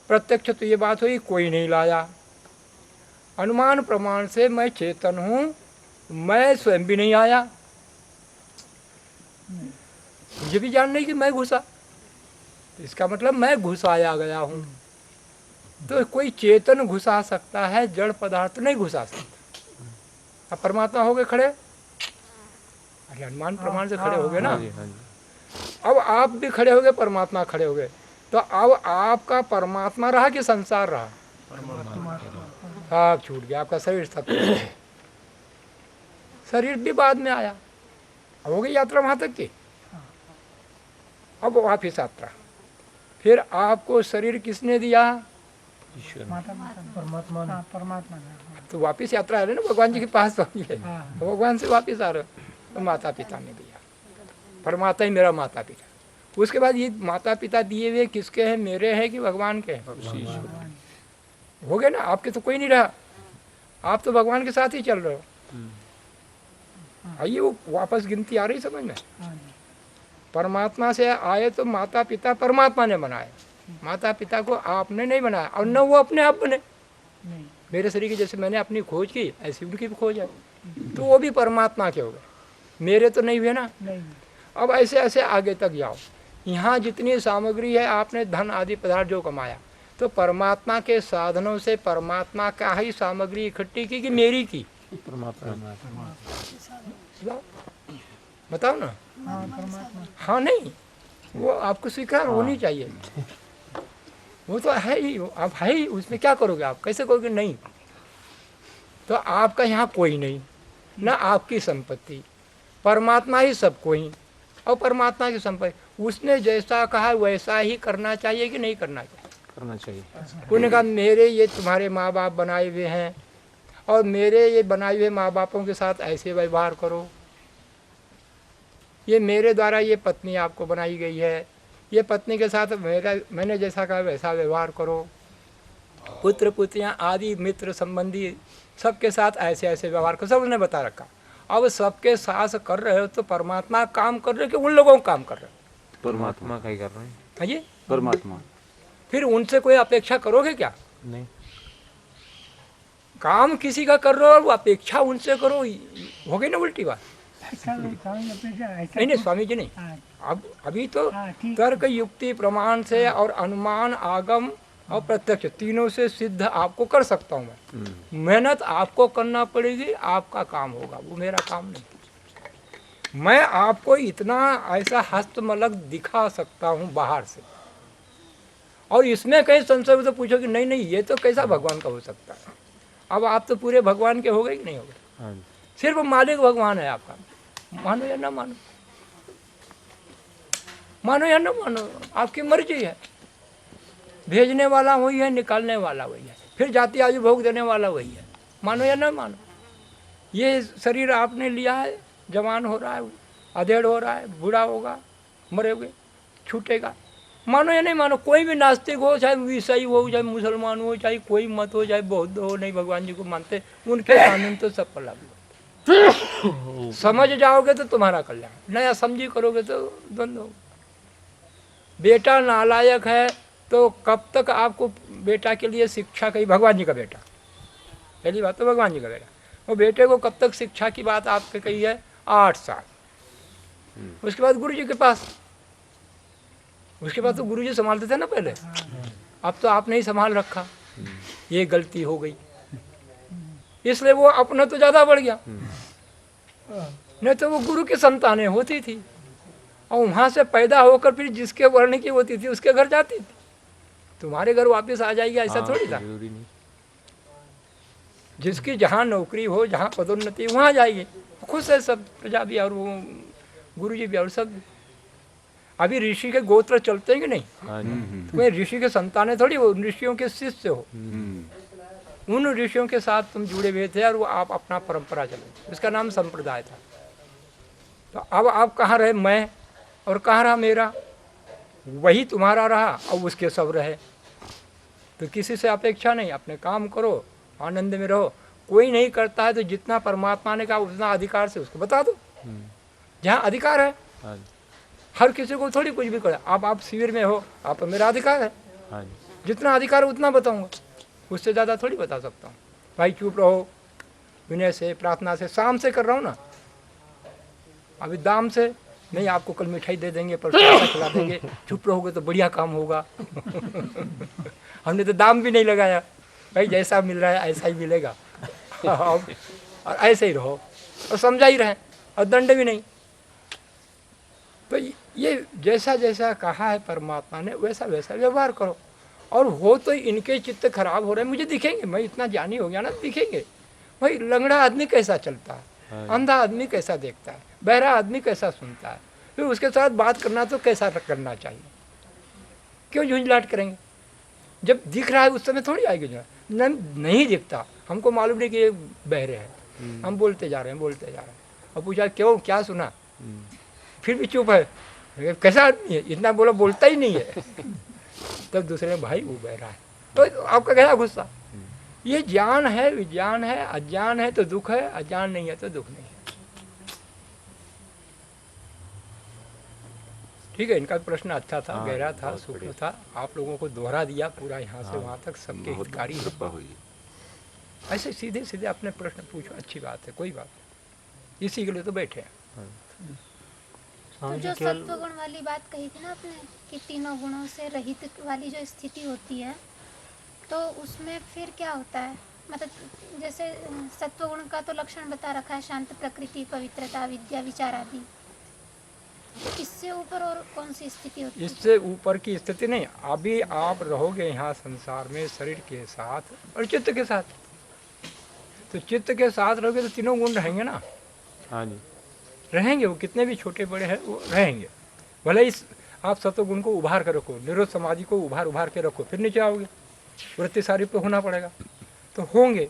प्रत्यक्ष तो ये बात हुई, कोई नहीं लाया। अनुमान प्रमाण से मैं चेतन हूँ, मैं स्वयं भी नहीं आया। मुझे भी जान नहीं कि मैं घुसा, इसका मतलब मैं घुसाया गया हूँ। तो कोई चेतन घुसा सकता है, जड़ पदार्थ नहीं घुसा सकता। अब परमात्मा हो गए खड़े, अरे अनुमान प्रमाण से खड़े हो गए ना। अब आप भी खड़े हो गए, परमात्मा खड़े हो गए। तो अब आपका परमात्मा रहा कि संसार रहा? सब छूट गया, आपका शरीर सब शरीर भी बाद में आया। अब हो गई यात्रा वहां तक की। अब वापिस यात्रा, फिर आपको शरीर किसने दिया? परमात्मा तो वापिस यात्रा आ रहे ना, भगवान जी के पास पहुंच गए, भगवान से वापिस आ रहे हो। तो माता पिता ने दिया, परमात्मा ही मेरा माता पिता। उसके बाद ये माता पिता दिए हुए किसके हैं? मेरे हैं कि भगवान के हैं? हो गए ना, आपके तो कोई नहीं रहा, आप तो भगवान के साथ ही चल रहे हो। आइए वो वापस गिनती आ रही समझ में। परमात्मा से आए तो माता पिता परमात्मा ने बनाए, माता पिता को आपने नहीं बनाया, और न वो अपने आप बने। मेरे शरीर की जैसे मैंने अपनी खोज की, ऐसी उनकी भी खोज है, तो वो भी परमात्मा के हो गए, मेरे तो नहीं हुए ना। अब ऐसे ऐसे आगे तक जाओ, यहाँ जितनी सामग्री है, आपने धन आदि पदार्थ जो कमाया, तो परमात्मा के साधनों से परमात्मा का ही सामग्री इकट्ठी की कि मेरी की? परमात्मा। बताओ ना। हाँ नहीं, वो आपको स्वीकार होनी चाहिए। वो तो है ही, आप है ही, उसमें क्या करोगे आप? कैसे करोगे? नहीं। तो आपका यहाँ कोई नहीं, ना आपकी संपत्ति, परमात्मा ही सब कोई, और परमात्मा की संपत्ति। उसने जैसा कहा वैसा ही करना चाहिए कि नहीं करना चाहिए? करना चाहिए। उन्होंने कहा मेरे ये तुम्हारे माँ बाप बनाए हुए हैं, और मेरे ये बनाए हुए माँ बापों के साथ ऐसे व्यवहार करो। ये मेरे द्वारा ये पत्नी आपको बनाई गई है, ये पत्नी के साथ मैंने जैसा कहा वैसा व्यवहार करो। पुत्र पुत्रियाँ आदि मित्र संबंधी सबके साथ ऐसे ऐसे व्यवहार करो, सब उन्होंने बता रखा। अब सबके साथ कर रहे हो तो परमात्मा काम कर रहे हो कि उन लोगों का काम कर रहे हो? परमात्मा का ही कर रहे हैं। है ये परमात्मा। फिर उनसे कोई अपेक्षा करोगे क्या? नहीं। काम किसी का कर रहे हो और वो अपेक्षा उनसे करो, हो गई ना उल्टी बात। नहीं स्वामी जी नहीं, अब अभी तो तर्क युक्ति प्रमाण से और अनुमान आगम और प्रत्यक्ष तीनों से सिद्ध आपको कर सकता हूँ मैं। मेहनत आपको करना पड़ेगी, आपका काम होगा, वो मेरा काम नहीं। मैं आपको इतना ऐसा हस्तमलक दिखा सकता हूँ बाहर से, और इसमें कहीं संशय हो तो पूछो कि नहीं नहीं ये तो कैसा भगवान का हो सकता है। अब आप तो पूरे भगवान के हो गए कि नहीं हो गए? सिर्फ मालिक भगवान है आपका, मानो या ना मानो। मानो या न मानो, आपकी मर्जी है। भेजने वाला वही है, निकालने वाला वही है, फिर जाति आयु भोग देने वाला वही है, मानो या न मानो। ये शरीर आपने लिया है, जवान हो रहा है, अधेड़ हो रहा है, बूढ़ा होगा, मरोगे, छूटेगा, मानो या नहीं मानो। कोई भी नास्तिक हो, चाहे ईसाई हो, चाहे मुसलमान हो, चाहे कोई मत हो, चाहे बौद्ध हो, नहीं भगवान जी को मानते, उनके कानून तो सब पर लागू होते। समझ जाओगे तो तुम्हारा कल्याण, नया समझी करोगे तो द्वंद्व होगा। बेटा नालायक है तो कब तक आपको बेटा के लिए शिक्षा कही, भगवान जी का बेटा, पहली बात तो भगवान जी का बेटा, वो बेटे को कब तक शिक्षा की बात आपके कही है, 8 साल। उसके बाद गुरु जी के पास, उसके बाद तो गुरु जी संभालते थे ना पहले, अब तो आपने ही संभाल रखा, ये गलती हो गई, इसलिए वो अपना तो ज्यादा बढ़ गया। नहीं तो वो गुरु की संतानें होती थी, और वहां से पैदा होकर फिर जिसके वर्ण की होती थी उसके घर जाती थी। तुम्हारे घर वापस आ जाएगी ऐसा थोड़ी था। जिसकी जहाँ नौकरी हो, जहाँ पदोन्नति, वहाँ जाएगी, खुश है सब, प्रजा भी और वो गुरु जी भी और सब। अभी ऋषि के गोत्र चलते हैं कि नहीं? तुम्हें ऋषि के संतानें थोड़ी हो, ऋषियों के शिष्य हो। उन ऋषियों के साथ तुम जुड़े हुए थे और वो आप अपना परंपरा चले, उसका नाम संप्रदाय था। तो अब आप कहाँ रहे मैं, और कहाँ रहा मेरा, वही तुम्हारा रहा और उसके सब रहे। तो किसी से अपेक्षा नहीं, अपने काम करो, आनंद में रहो। कोई नहीं करता है तो जितना परमात्मा ने कहा उतना अधिकार से उसको बता दो। जहाँ अधिकार है, हर किसी को थोड़ी कुछ भी करे। आप शिविर में हो, आप मेरा अधिकार है, जितना अधिकार है उतना बताऊंगा, उससे ज़्यादा थोड़ी बता सकता हूँ। भाई चुप रहो, विनय से, प्रार्थना से, शाम से कर रहा हूँ ना, अभी दाम से नहीं, आपको कल मिठाई दे देंगे, पर खिला देंगे, चुप रहोगे तो बढ़िया काम होगा। हमने तो दाम भी नहीं लगाया, भाई जैसा मिल रहा है ऐसा ही मिलेगा, और ऐसे ही रहो, और समझा ही रहे, और दंड भी नहीं। तो ये जैसा जैसा कहा है परमात्मा ने वैसा वैसा व्यवहार करो। और हो तो इनके चित्त खराब हो रहे हैं, मुझे दिखेंगे, मैं इतना ज्ञानी हो गया ना, दिखेंगे भाई लंगड़ा आदमी कैसा चलता है, अंधा आदमी कैसा देखता है, बहरा आदमी कैसा सुनता है, फिर उसके साथ बात करना तो कैसा करना चाहिए, क्यों झुंझलाट करेंगे। जब दिख रहा है उस समय थोड़ी आएगी, जो नहीं दिखता, हमको मालूम नहीं कि ये बहरे हैं, हम बोलते जा रहे हैं, बोलते जा रहे हैं, और पूछा क्यों, क्या सुना, फिर भी चुप है, कैसा आदमी है, इतना बोला, बोलता ही नहीं है। तब दूसरे भाई वो बहरा है, तो आपका कैसा गुस्सा। ये ज्ञान है, विज्ञान है, अज्ञान है तो दुख है, अज्ञान नहीं है तो दुख नहीं है। ठीक है, इनका प्रश्न अच्छा था, गहरा था, सूक्ष्म था, आप लोगों को दोहरा दिया पूरा, यहाँ से वहाँ तक सबके हितकारी हुई। ऐसे सीधे सीधे अपने प्रश्न पूछो, अच्छी बात है, कोई बात नहीं, इसी के लिए तो बैठे हैं। तो जो सत्व गुण वाली बात कही थी ना आपने, कि तीनों गुणों से रहित वाली जो स्थिति होती है, तो उसमें फिर क्या होता है, मतलब जैसे सत्व गुण का तो लक्षण बता रखा है, शांत प्रकृति, पवित्रता, विद्या, विचार आदि, तो इससे ऊपर और कौन सी स्थिति होती है? इससे ऊपर की स्थिति नहीं, अभी आप रहोगे यहाँ संसार में शरीर के साथ और चित्त के साथ, तो चित्त के साथ रहोगे तो तीनों गुण रहेंगे ना। हाँ जी, रहेंगे, वो कितने भी छोटे बड़े हैं वो रहेंगे। भले इस आप सत्वगुण को उभार कर रखो, निरोध समाधि को उभार के रखो, फिर नीचे आओगे, वृत्ति सारी पे होना पड़ेगा, तो होंगे।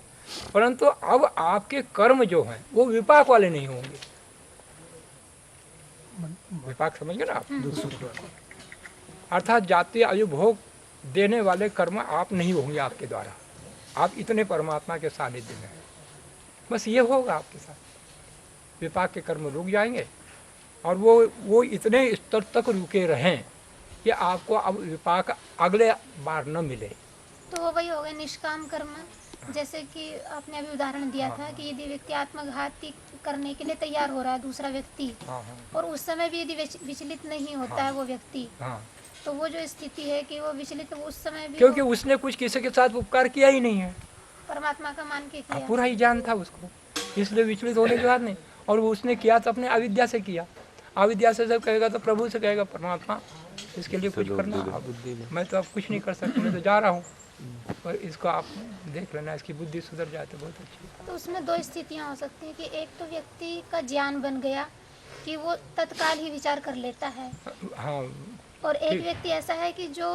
परंतु अब आपके कर्म जो हैं वो विपाक वाले नहीं होंगे। विपाक समझ गए ना आप, अर्थात जाति आयु भोग देने वाले कर्म आप नहीं होंगे आपके द्वारा, आप इतने परमात्मा के सानिध्य में हैं, बस ये होगा आपके साथ। विपाक के कर्म रुक जाएंगे और वो इतने स्तर तक रुके रहें कि आपको अब विपाक अगले बार न मिले। तो वो वही हो गए निष्काम कर्म, जैसे कि आपने अभी उदाहरण दिया था कि यदि व्यक्ति आत्मघाती करने के लिए तैयार हो रहा है दूसरा व्यक्ति, और उस समय भी यदि विचलित नहीं होता है वो व्यक्ति, तो वो जो स्थिति है कि वो विचलित उस समय भी, क्योंकि उसने कुछ किसी के साथ उपकार किया ही नहीं है, परमात्मा का मान के किया, पूरा ही ज्ञान था उसको, इसलिए विचलित होने के बाद नहीं। और वो उसने किया तो अपने अविद्या से किया, अविद्या से सब कहेगा तो प्रभु से कहेगा परमात्मा इसके लिए कुछ करना, मैं तो अब कुछ नहीं कर सकता, मैं तो जा रहा हूँ, पर इसको आप देख लेना, इसकी बुद्धि सुधर जाए तो बहुत अच्छी। तो उसमें दो स्थितियाँ हो सकती हैं कि एक तो व्यक्ति का ज्ञान बन गया कि वो तत्काल ही विचार कर लेता है, हाँ और एक ठीक। व्यक्ति ऐसा है कि जो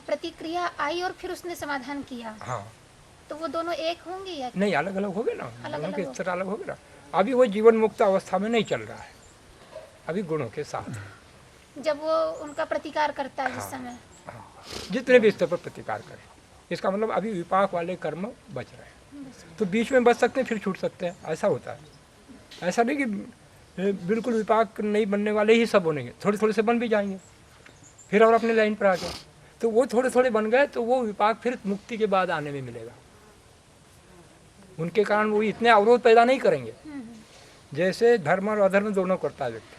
प्रतिक्रिया आई और फिर उसने समाधान किया, हाँ तो वो दोनों एक होंगे या नहीं, अलग अलग हो गए ना, अलग दोनों अलग के हो। स्तर अलग हो गए ना। अभी वो जीवन मुक्त अवस्था में नहीं चल रहा है, अभी गुणों के साथ। जब वो उनका प्रतिकार करता है जिस हाँ। समय? हाँ, जितने भी स्तर पर प्रतिकार करें, इसका मतलब अभी विपाक वाले कर्म बच रहे हैं, तो बीच में बच सकते हैं फिर छूट सकते हैं, ऐसा होता है। ऐसा नहीं कि बिल्कुल विपाक नहीं बनने वाले ही सब बनेंगे, थोड़े थोड़े से बन भी जाएंगे फिर और अपने लाइन पर आके, तो वो थोड़े थोड़े बन गए तो वो विपाक फिर मुक्ति के बाद आने में मिलेगा। उनके कारण वो इतने अवरोध पैदा नहीं करेंगे। जैसे धर्म और अधर्म दोनों करता है व्यक्ति,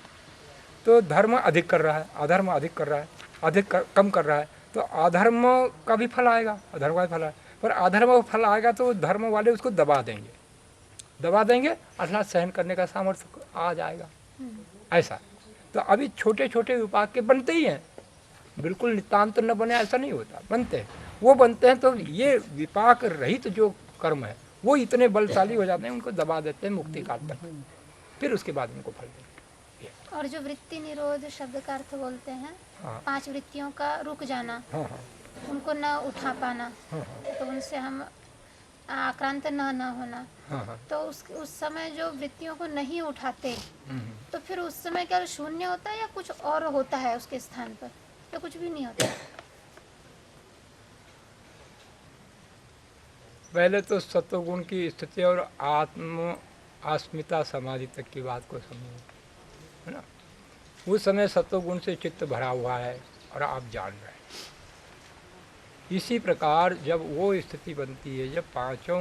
तो धर्म अधिक कर रहा है, अधर्म अधिक कर रहा है, कम कर रहा है, तो अधर्म का भी फल आएगा, अधर्म का भी फल आएगा। पर अधर्म का फल आएगा तो धर्म वाले उसको दबा देंगे अर्थात सहन करने का सामर्थ्य आ जाएगा। ऐसा तो अभी छोटे छोटे विपाक के बनते ही हैं, बिल्कुल नितांत न बने ऐसा नहीं होता, बनते हैं। वो बनते हैं तो ये विपाक रहित जो कर्म है वो इतने बलशाली हो जाते हैं, उनको दबा देते हैं मुक्ति काल तक, फिर उसके बाद उनको फल देंगे। और जो वृत्ति निरोध शब्द का अर्थ बोलते हैं, हाँ 5 वृत्तियों का रुक जाना, हाँ हाँ उनको न उठा पाना, हाँ तो उनसे हम आक्रांत न होना, हाँ हाँ तो उस समय जो वृत्तियों को नहीं उठाते, हम्म। तो फिर उस समय क्या शून्य होता है या कुछ और होता है उसके स्थान पर, या कुछ भी नहीं होता? पहले तो सत्वगुण की स्थिति और आत्म अस्मिता समाधि तक की बात को समझो, है ना। उस समय सत्वगुण से चित्त भरा हुआ है और आप जान रहे हैं। इसी प्रकार जब वो स्थिति बनती है, जब पांचों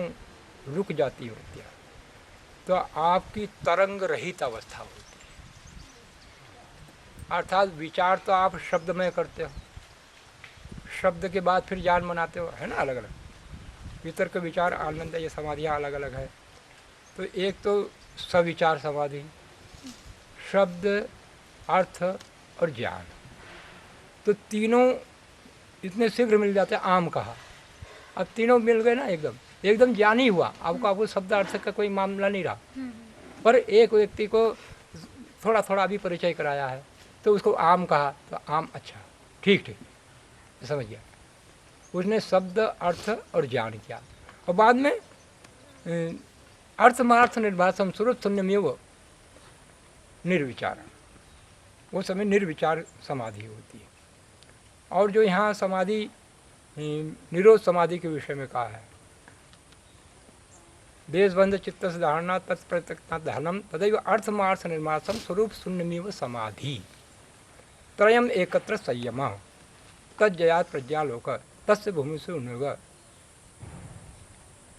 रुक जाती होती है, तो आपकी तरंग रहित अवस्था होती है। अर्थात विचार तो आप शब्द में करते हो, शब्द के बाद फिर ज्ञान बनाते हो, है ना, अलग अलग वितर्क विचार आनंद, ये समाधियाँ अलग अलग है। तो एक तो सविचार समाधि, शब्द अर्थ और ज्ञान, तो तीनों इतने शीघ्र मिल जाते हैं। आम कहा, अब तीनों मिल गए ना, एकदम ज्ञान ही हुआ आपको शब्द अर्थ का कोई मामला नहीं रहा। पर एक व्यक्ति को थोड़ा थोड़ा अभी परिचय कराया है तो उसको आम कहा, तो आम अच्छा ठीक समझ गया, उसने शब्द अर्थ और ज्ञान किया। और बाद में अर्थमार्थ निर्भासम स्वरूप शून्यमेव निर्विचार, वो समय निर्विचार समाधि होती है। और जो यहाँ समाधि निरोध समाधि के विषय में कहा है, देशबंध चित्त से धारणा तत्प्रत्यक्ता ध्यानम तदैव अर्थमार्थ निर्मासम स्वरूप शून्यमेव समाधि त्रयम एकत्र संयम तज्जयात प्रज्ञालोक तस्य भूमि से उन्नग।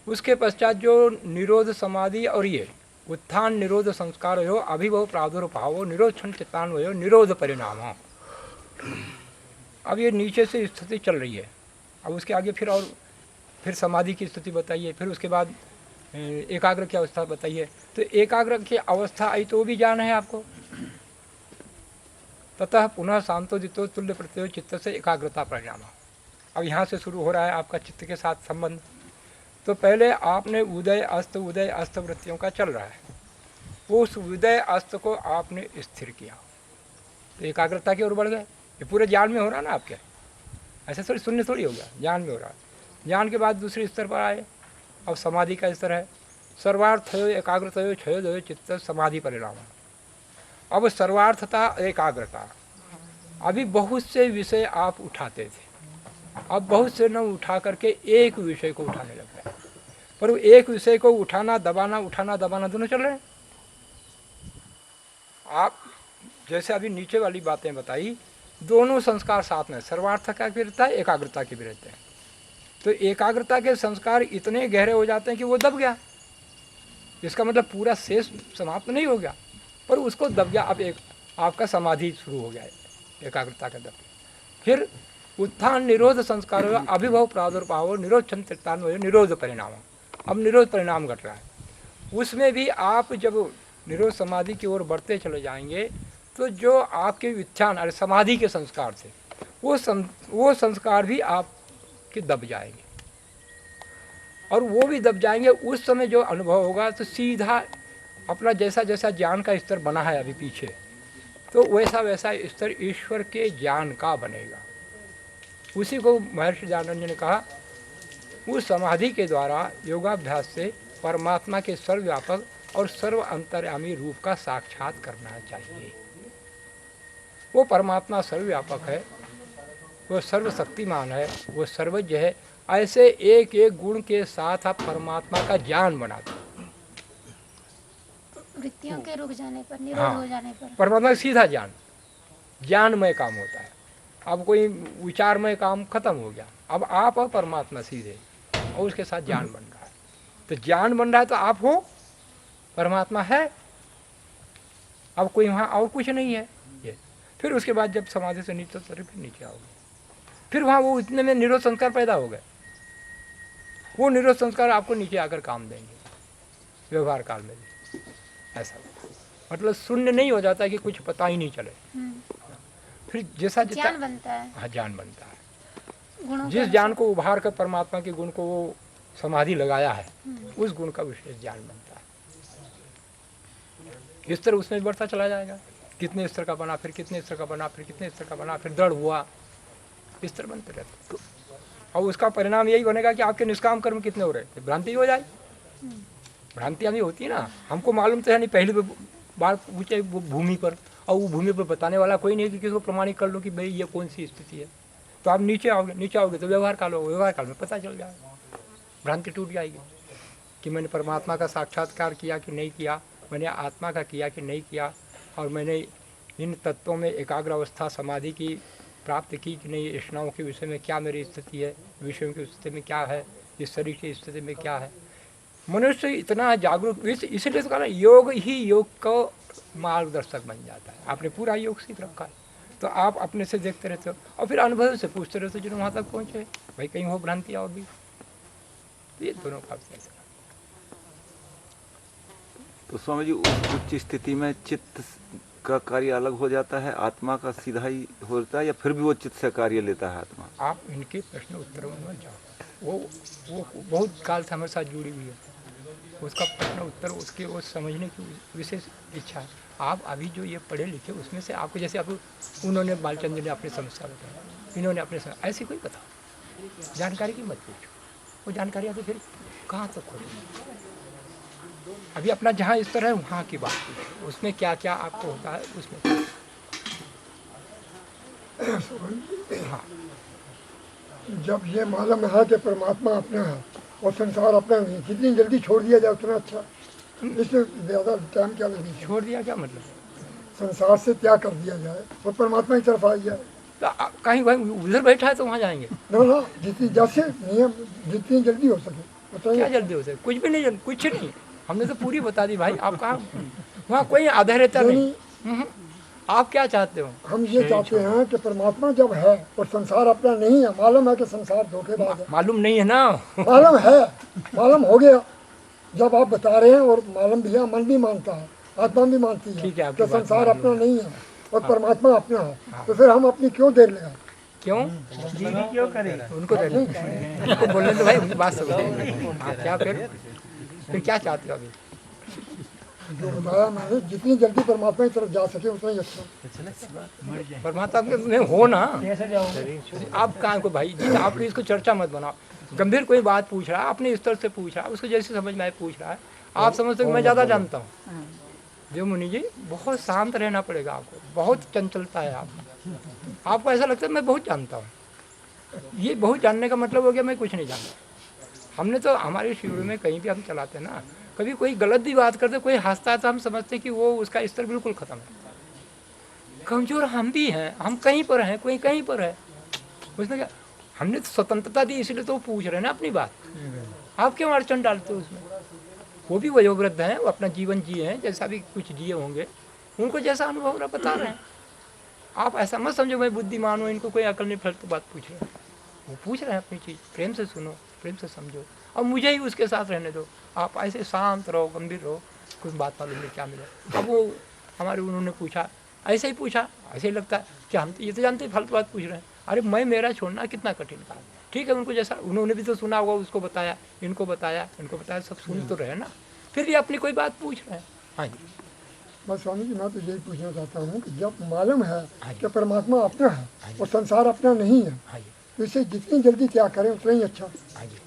उसके पश्चात जो निरोध समाधि और ये उत्थान निरोध संस्कार हो अभिभव प्रादुर्भाव निरोध क्षण चित्तान हो निरोध परिणाम। अब ये नीचे से स्थिति चल रही है, अब उसके आगे फिर समाधि की स्थिति बताइए, फिर उसके बाद एकाग्र की अवस्था बताइए। तो एकाग्र की अवस्था आई तो वो भी ज्ञान है आपको। ततः पुनः शांतोदितो तुल्य प्रत्यय चित्त से एकाग्रता परिणाम। अब यहाँ से शुरू हो रहा है आपका चित्त के साथ संबंध। तो पहले आपने उदय अस्त वृत्तियों का चल रहा है, वो उस उदय अस्त को आपने स्थिर किया तो एकाग्रता की ओर बढ़ गए। ये पूरे ज्ञान में हो रहा ना आपके, ऐसे थोड़ी शून्य थोड़ी हो गया, ज्ञान में हो रहा है। ज्ञान के बाद दूसरे स्तर पर आए, अब समाधि का स्तर है सर्वार्थयो एकाग्रतयो क्षयोदयो चित्त समाधि परिणाम। अब सर्वार्थता एकाग्रता, अभी बहुत से विषय आप उठाते थे, अब बहुत से न उठा करके एक विषय को उठाने लग गए। पर वो एक विषय को उठाना दबाना दोनों चल रहे हैं। आप जैसे अभी नीचे वाली बातें बताई, दोनों संस्कार साथ में, सर्वार्थ का भी रहता है, एकाग्रता के भी रहते हैं। तो एकाग्रता के संस्कार इतने गहरे हो जाते हैं कि वो दब गया। इसका मतलब पूरा शेष समाप्त नहीं हो गया, पर उसको दब गया। अब एक आपका समाधि शुरू हो गया है, एकाग्रता का दब गया। फिर उत्थान निरोध संस्कार हो, अभिभव प्रादुर्भाव निरोध क्षण चित्तान हो निरोध परिणाम। अब निरोध परिणाम घट रहा है। उसमें भी आप जब निरोध समाधि की ओर बढ़ते चले जाएंगे तो जो आपके उत्थान अरे समाधि के संस्कार थे वो संस्कार भी आपके दब जाएंगे, और वो भी दब जाएंगे। उस समय जो अनुभव होगा तो सीधा अपना जैसा जैसा ज्ञान का स्तर बना है अभी पीछे, तो वैसा वैसा स्तर ईश्वर के ज्ञान का बनेगा। उसी को महर्षि दयानंद ने कहा, उस समाधि के द्वारा योगाभ्यास से परमात्मा के सर्वव्यापक और सर्व अंतर्यामी रूप का साक्षात करना चाहिए। वो परमात्मा सर्वव्यापक है, वो सर्वशक्तिमान है, वो सर्वज्ञ है। ऐसे एक एक गुण के साथ आप परमात्मा का ज्ञान बनाते हैं। वृत्तियों के रुक जाने पर, निरोध हाँ। हो जाने पर परमात्मा का सीधा ज्ञानमय काम होता है। अब कोई विचारमय काम खत्म हो गया, अब आप और परमात्मा सीधे, और उसके साथ ज्ञान बन रहा है। तो ज्ञान बन रहा है तो आप हो, परमात्मा है, अब कोई वहाँ और कुछ नहीं है ये। फिर उसके बाद जब समाधि से नीचे उतरे, फिर नीचे आओगे, फिर वहाँ वो इतने में निरोध संस्कार पैदा हो गए। वो निरोध संस्कार आपको नीचे आकर काम देंगे व्यवहार काल में भी। ऐसा मतलब शून्य नहीं हो जाता है कि कुछ पता ही नहीं चले। फिर जैसा ज्ञान बनता है। हाँ, ज्ञान बनता है। गुणों जिस का ज्ञान को उभार कर परमात्मा के गुण को वो समाधि लगाया है, उस गुण का विशेष ज्ञान बनता है। स्तर उसमें बढ़ता चला जाएगा, कितने स्तर का बना, फिर कितने स्तर का बना, फिर कितने स्तर का बना, फिर दृढ़ हुआ, स्तर बनते रहते। और उसका परिणाम यही बनेगा कि आपके निष्काम कर्म कितने हो रहे हैं, भ्रांति हो जाए। भ्रांति हमें होती है ना, हमको मालूम तो है नहीं, पहली बार पूछे वो भूमि पर, और वो भूमि पर बताने वाला कोई नहीं कि किसी को प्रमाणित कर लो कि भाई ये कौन सी स्थिति है। तो आप नीचे आओगे तो व्यवहार काल होगा, व्यवहार काल में पता चल जाएगा, भ्रांति टूट जाएगी कि मैंने परमात्मा का साक्षात्कार किया कि नहीं किया, मैंने आत्मा का किया कि नहीं किया, और मैंने इन तत्वों में एकाग्र अवस्था समाधि की प्राप्त की कि नहीं, इष्णाओं के विषय में क्या मेरी स्थिति है, विषयों की स्थिति में क्या है, इस शरीर की स्थिति में क्या है। मनुष्य इतना जागरूक, इसलिए तो कहा ना, योग ही योग का मार्गदर्शक बन जाता है। आपने पूरा योग सीख रखा है, तो आप अपने से देखते रहते हो और फिर अनुभव से पूछते रहते हो, जिन्होंने वहाँ तक पहुँचे भाई कहीं हो भ्रांति और भी। तो ये दोनों का अभ्यास है। तो स्वामी जी, उस उच्च स्थिति में चित्त का कार्य अलग हो जाता है, आत्मा का सीधा ही होता है, या फिर भी वो चित्त से कार्य लेता है आत्मा? आप इनके प्रश्न उत्तरों में जाओ, वो बहुत काल से हमारे साथ जुड़ी हुई है। उसका प्रश्न उत्तर उसके वो समझने की विशेष इच्छा है। आप अभी जो ये पढ़े लिखे उसमें से आपको, जैसे आप उन्होंने बालचंद्र ने अपनी समस्या बताया, इन्होंने अपने समस्या, ऐसी कोई बताओ, जानकारी की मत पूछो, वो जानकारी आती फिर कहाँ तक खोलो। अभी अपना जहाँ स्तर है वहाँ की बात पूछो, उसमें क्या क्या आपको होता है उसमें। हाँ, जब ये मालूम है कि परमात्मा अपना है और संसार अपना नहीं, जितनी जल्दी छोड़ दिया जाए उतना अच्छा। इसमें ज़्यादा टाइम क्या लगेगा? छोड़ दिया क्या मतलब? संसार से त्याग कर दिया जाए और परमात्मा की तरफ आ जाए। तो कहीं उधर बैठा है तो वहाँ जाएंगे ना, जितनी जैसे नियम जितनी जल्दी हो सके क्या बताइए। जल्दी हो सके? कुछ भी नहीं, कुछ नहीं। हमने तो पूरी बता दी भाई। आप कहाँ, वहाँ कोई आधा रहता नहीं। आप क्या चाहते हो? हम ये चाहते हैं कि परमात्मा जब है और संसार अपना नहीं है, मालूम है कि संसार धोखेबाज है, मालूम नहीं है ना? मालूम है, मालूम हो गया। जब आप बता रहे हैं और मालूम भी है, मन भी मानता है, आत्मा भी मानती है ठीक है, आपकी कि बात संसार मान अपना नहीं है और परमात्मा अपना है, तो फिर हम अपनी क्यों देर लगाएं? क्यों? क्यों करें? उनको उनको बोलने तो भाई, उनकी बात समझो। क्या फिर क्या चाहते हो अभी? जो बताया मैंने, जितनी जल्दी परमात्मा की तरफ जा सके उतना ही अच्छा। परमात्मा में हो ना। आप कहाँ को भाई जी, आप इसको चर्चा मत बनाओ। गंभीर कोई बात पूछ रहा है, अपने स्तर से पूछ रहा है, उसको जैसे समझ में आए पूछ रहा है। आप समझते हो कि मैं ज़्यादा जानता हूँ। देव मुनि जी, बहुत शांत रहना पड़ेगा आपको, बहुत चंचलता है आपको ऐसा लगता है मैं बहुत जानता हूँ। ये बहुत जानने का मतलब हो गया मैं कुछ नहीं जानता। हमने तो हमारे शिविर में कहीं भी हम चलाते ना, कभी कोई गलत भी बात करते, कोई हंसता है तो हम समझते कि वो उसका स्तर बिल्कुल ख़त्म है। कमज़ोर हम भी हैं, हम कहीं पर हैं, कोई कहीं पर है। उसने क्या, हमने तो स्वतंत्रता दी, इसलिए तो वो पूछ रहे हैं ना अपनी बात। आप क्यों अड़चन डालते हो उसमें? वो भी वयोवृद्ध हैं, वो अपना जीवन जिए हैं, जैसा भी कुछ जिए होंगे, उनको जैसा अनुभव हो रहा बता रहे हैं। आप ऐसा मत समझो मैं बुद्धिमान हूँ, इनको कोई अकल नहीं, फलतू बात पूछ रहे हैं। वो पूछ रहे हैं अपनी चीज़, प्रेम से सुनो, प्रेम से समझो, और मुझे ही उसके साथ रहने दो। आप ऐसे शांत रहो, गंभीर रहो, कुछ बात मालूम नहीं क्या मिला। अब वो हमारे उन्होंने पूछा, ऐसे ही पूछा, ऐसे ही लगता है कि हम तो ये तो जानते हैं, फालतू बात पूछ रहे हैं। अरे मैं मेरा छोड़ना कितना कठिन काम। ठीक है, उनको जैसा उन्होंने भी तो सुना होगा, उसको बताया, इनको बताया, सब सुन तो रहे ना, फिर भी अपनी कोई बात पूछ रहे हैं। हाँ जी, बस स्वामी जी मैं तो यही पूछना चाहता हूँ कि जब मालूम है हाँ जी। कि परमात्मा अपना है हाँ जी। और संसार अपना नहीं है, हाँ जी, तो इसे जितनी जल्दी त्याग करें उतना ही अच्छा। हाँ जी,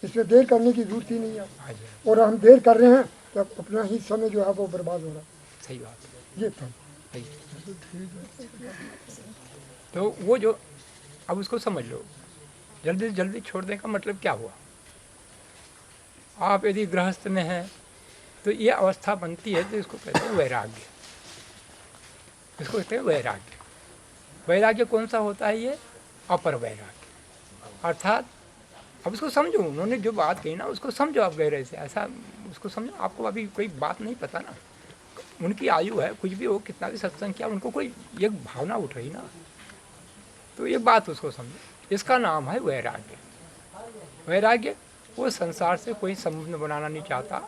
इसमें देर करने की जरूरत ही नहीं है, हाँ जी, और हम देर कर रहे हैं तो अपना ही समय जो है वो बर्बाद हो रहा है। सही बात है। ये था। हाँ जी। तो वो जो अब उसको समझ लो, जल्दी से जल्दी छोड़ने का मतलब क्या हुआ? आप यदि गृहस्थ में हैं तो ये अवस्था बनती है, तो इसको कहते हैं वैराग्य। इसको कहते हैं वैराग्य। वैराग्य कौन सा होता है? ये अपर वैराग्य। अर्थात अब उसको समझो, उन्होंने जो बात कही ना उसको समझो आप गहरे से, ऐसा उसको समझो। आपको अभी कोई बात नहीं पता ना, उनकी आयु है, कुछ भी हो, कितना भी सत्संग किया, उनको कोई एक भावना उठ रही ना, तो ये बात उसको समझो। इसका नाम है वैराग्य। वैराग्य वो संसार से कोई संबंध बनाना नहीं चाहता,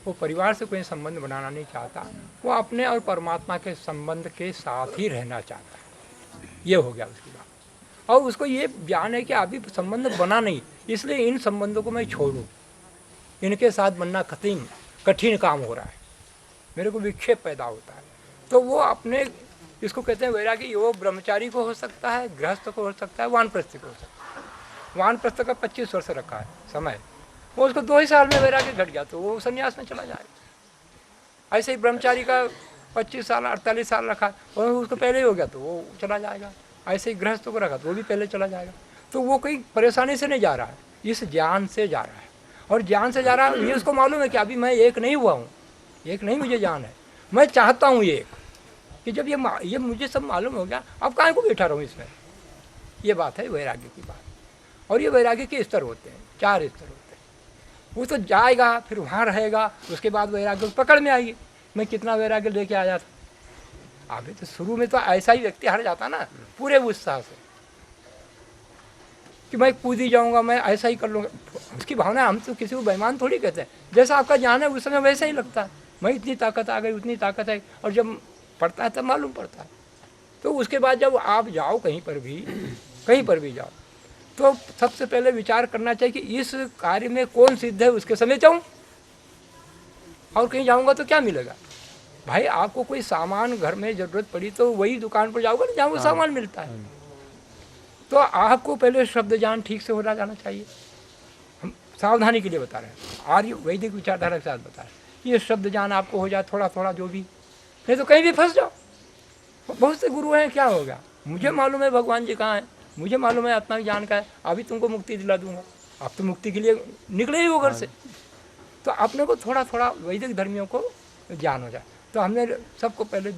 वो परिवार से कोई संबंध बनाना नहीं चाहता, वो अपने और परमात्मा के संबंध के साथ ही रहना चाहता है। ये हो गया उसकी बात। और उसको ये ज्ञान है कि अभी संबंध बना नहीं, इसलिए इन संबंधों को मैं छोड़ूं, इनके साथ बनना कठिन काम हो रहा है, मेरे को विक्षेप पैदा होता है। तो वो अपने, इसको कहते हैं वैरागी। वो ब्रह्मचारी को हो सकता है, गृहस्थ को हो सकता है, वानप्रस्थी को हो सकता है। वानप्रस्थ का 25 वर्ष रखा है समय, वो उसको 2 ही साल में वैराग्य घट गया तो वो संन्यास में चला जाएगा। ऐसे ही ब्रह्मचारी का 25 साल 48 साल रखा है, और उसको पहले ही हो गया तो वो चला जाएगा। ऐसे ही गृहस्थ को रखा तो वो भी पहले चला जाएगा। तो वो कोई परेशानी से नहीं जा रहा है, इस ज्ञान से जा रहा है। और ज्ञान से जा रहा है, ये उसको मालूम है कि अभी मैं एक नहीं हुआ हूँ, एक नहीं मुझे ज्ञान है, मैं चाहता हूँ एक, कि जब ये मुझे सब मालूम हो गया, अब काहे को बैठा रहूँ इसमें। ये बात है वैराग्य की बात। और ये वैराग्य के स्तर होते हैं, 4 स्तर होते हैं। वो तो जाएगा, फिर वहाँ रहेगा, उसके बाद वैराग्य पकड़ में आएगी। मैं कितना वैराग्य लेके आया था, अभी तो शुरू में तो ऐसा ही व्यक्ति हार जाता ना पूरे उत्साह से, कि मैं कूद ही जाऊँगा, मैं ऐसा ही कर लूँगा। उसकी भावना, हम तो किसी को बेईमान थोड़ी कहते हैं, जैसा आपका ज्ञान है उस समय वैसा ही लगता है, मैं इतनी ताकत आ गई, उतनी ताकत है, और जब पढ़ता है तब मालूम पड़ता है। तो उसके बाद जब आप जाओ कहीं पर भी जाओ, तो सबसे पहले विचार करना चाहिए कि इस कार्य में कौन सिद्ध है, उसके समय जाऊँ, और कहीं जाऊँगा तो क्या मिलेगा। भाई आपको कोई सामान घर में ज़रूरत पड़ी तो वही दुकान पर जाओगे ना जहाँ वो सामान मिलता है। तो आपको पहले शब्द ज्ञान ठीक से होना जाना चाहिए। हम सावधानी के लिए बता रहे हैं, आर्य वैदिक विचारधारा के साथ बता रहे हैं। ये शब्द ज्ञान आपको हो जाए थोड़ा थोड़ा जो भी, नहीं तो कहीं भी फंस जाओ। बहुत से गुरु हैं, क्या होगा, मुझे मालूम है भगवान जी कहाँ हैं, मुझे मालूम है आत्मा ज्ञान का है, अभी तुमको मुक्ति दिला दूंगा। आप तो मुक्ति के लिए निकले ही हो घर से। तो अपने को थोड़ा थोड़ा वैदिक धर्मियों को ज्ञान हो जाए। तो हमने सबको पहले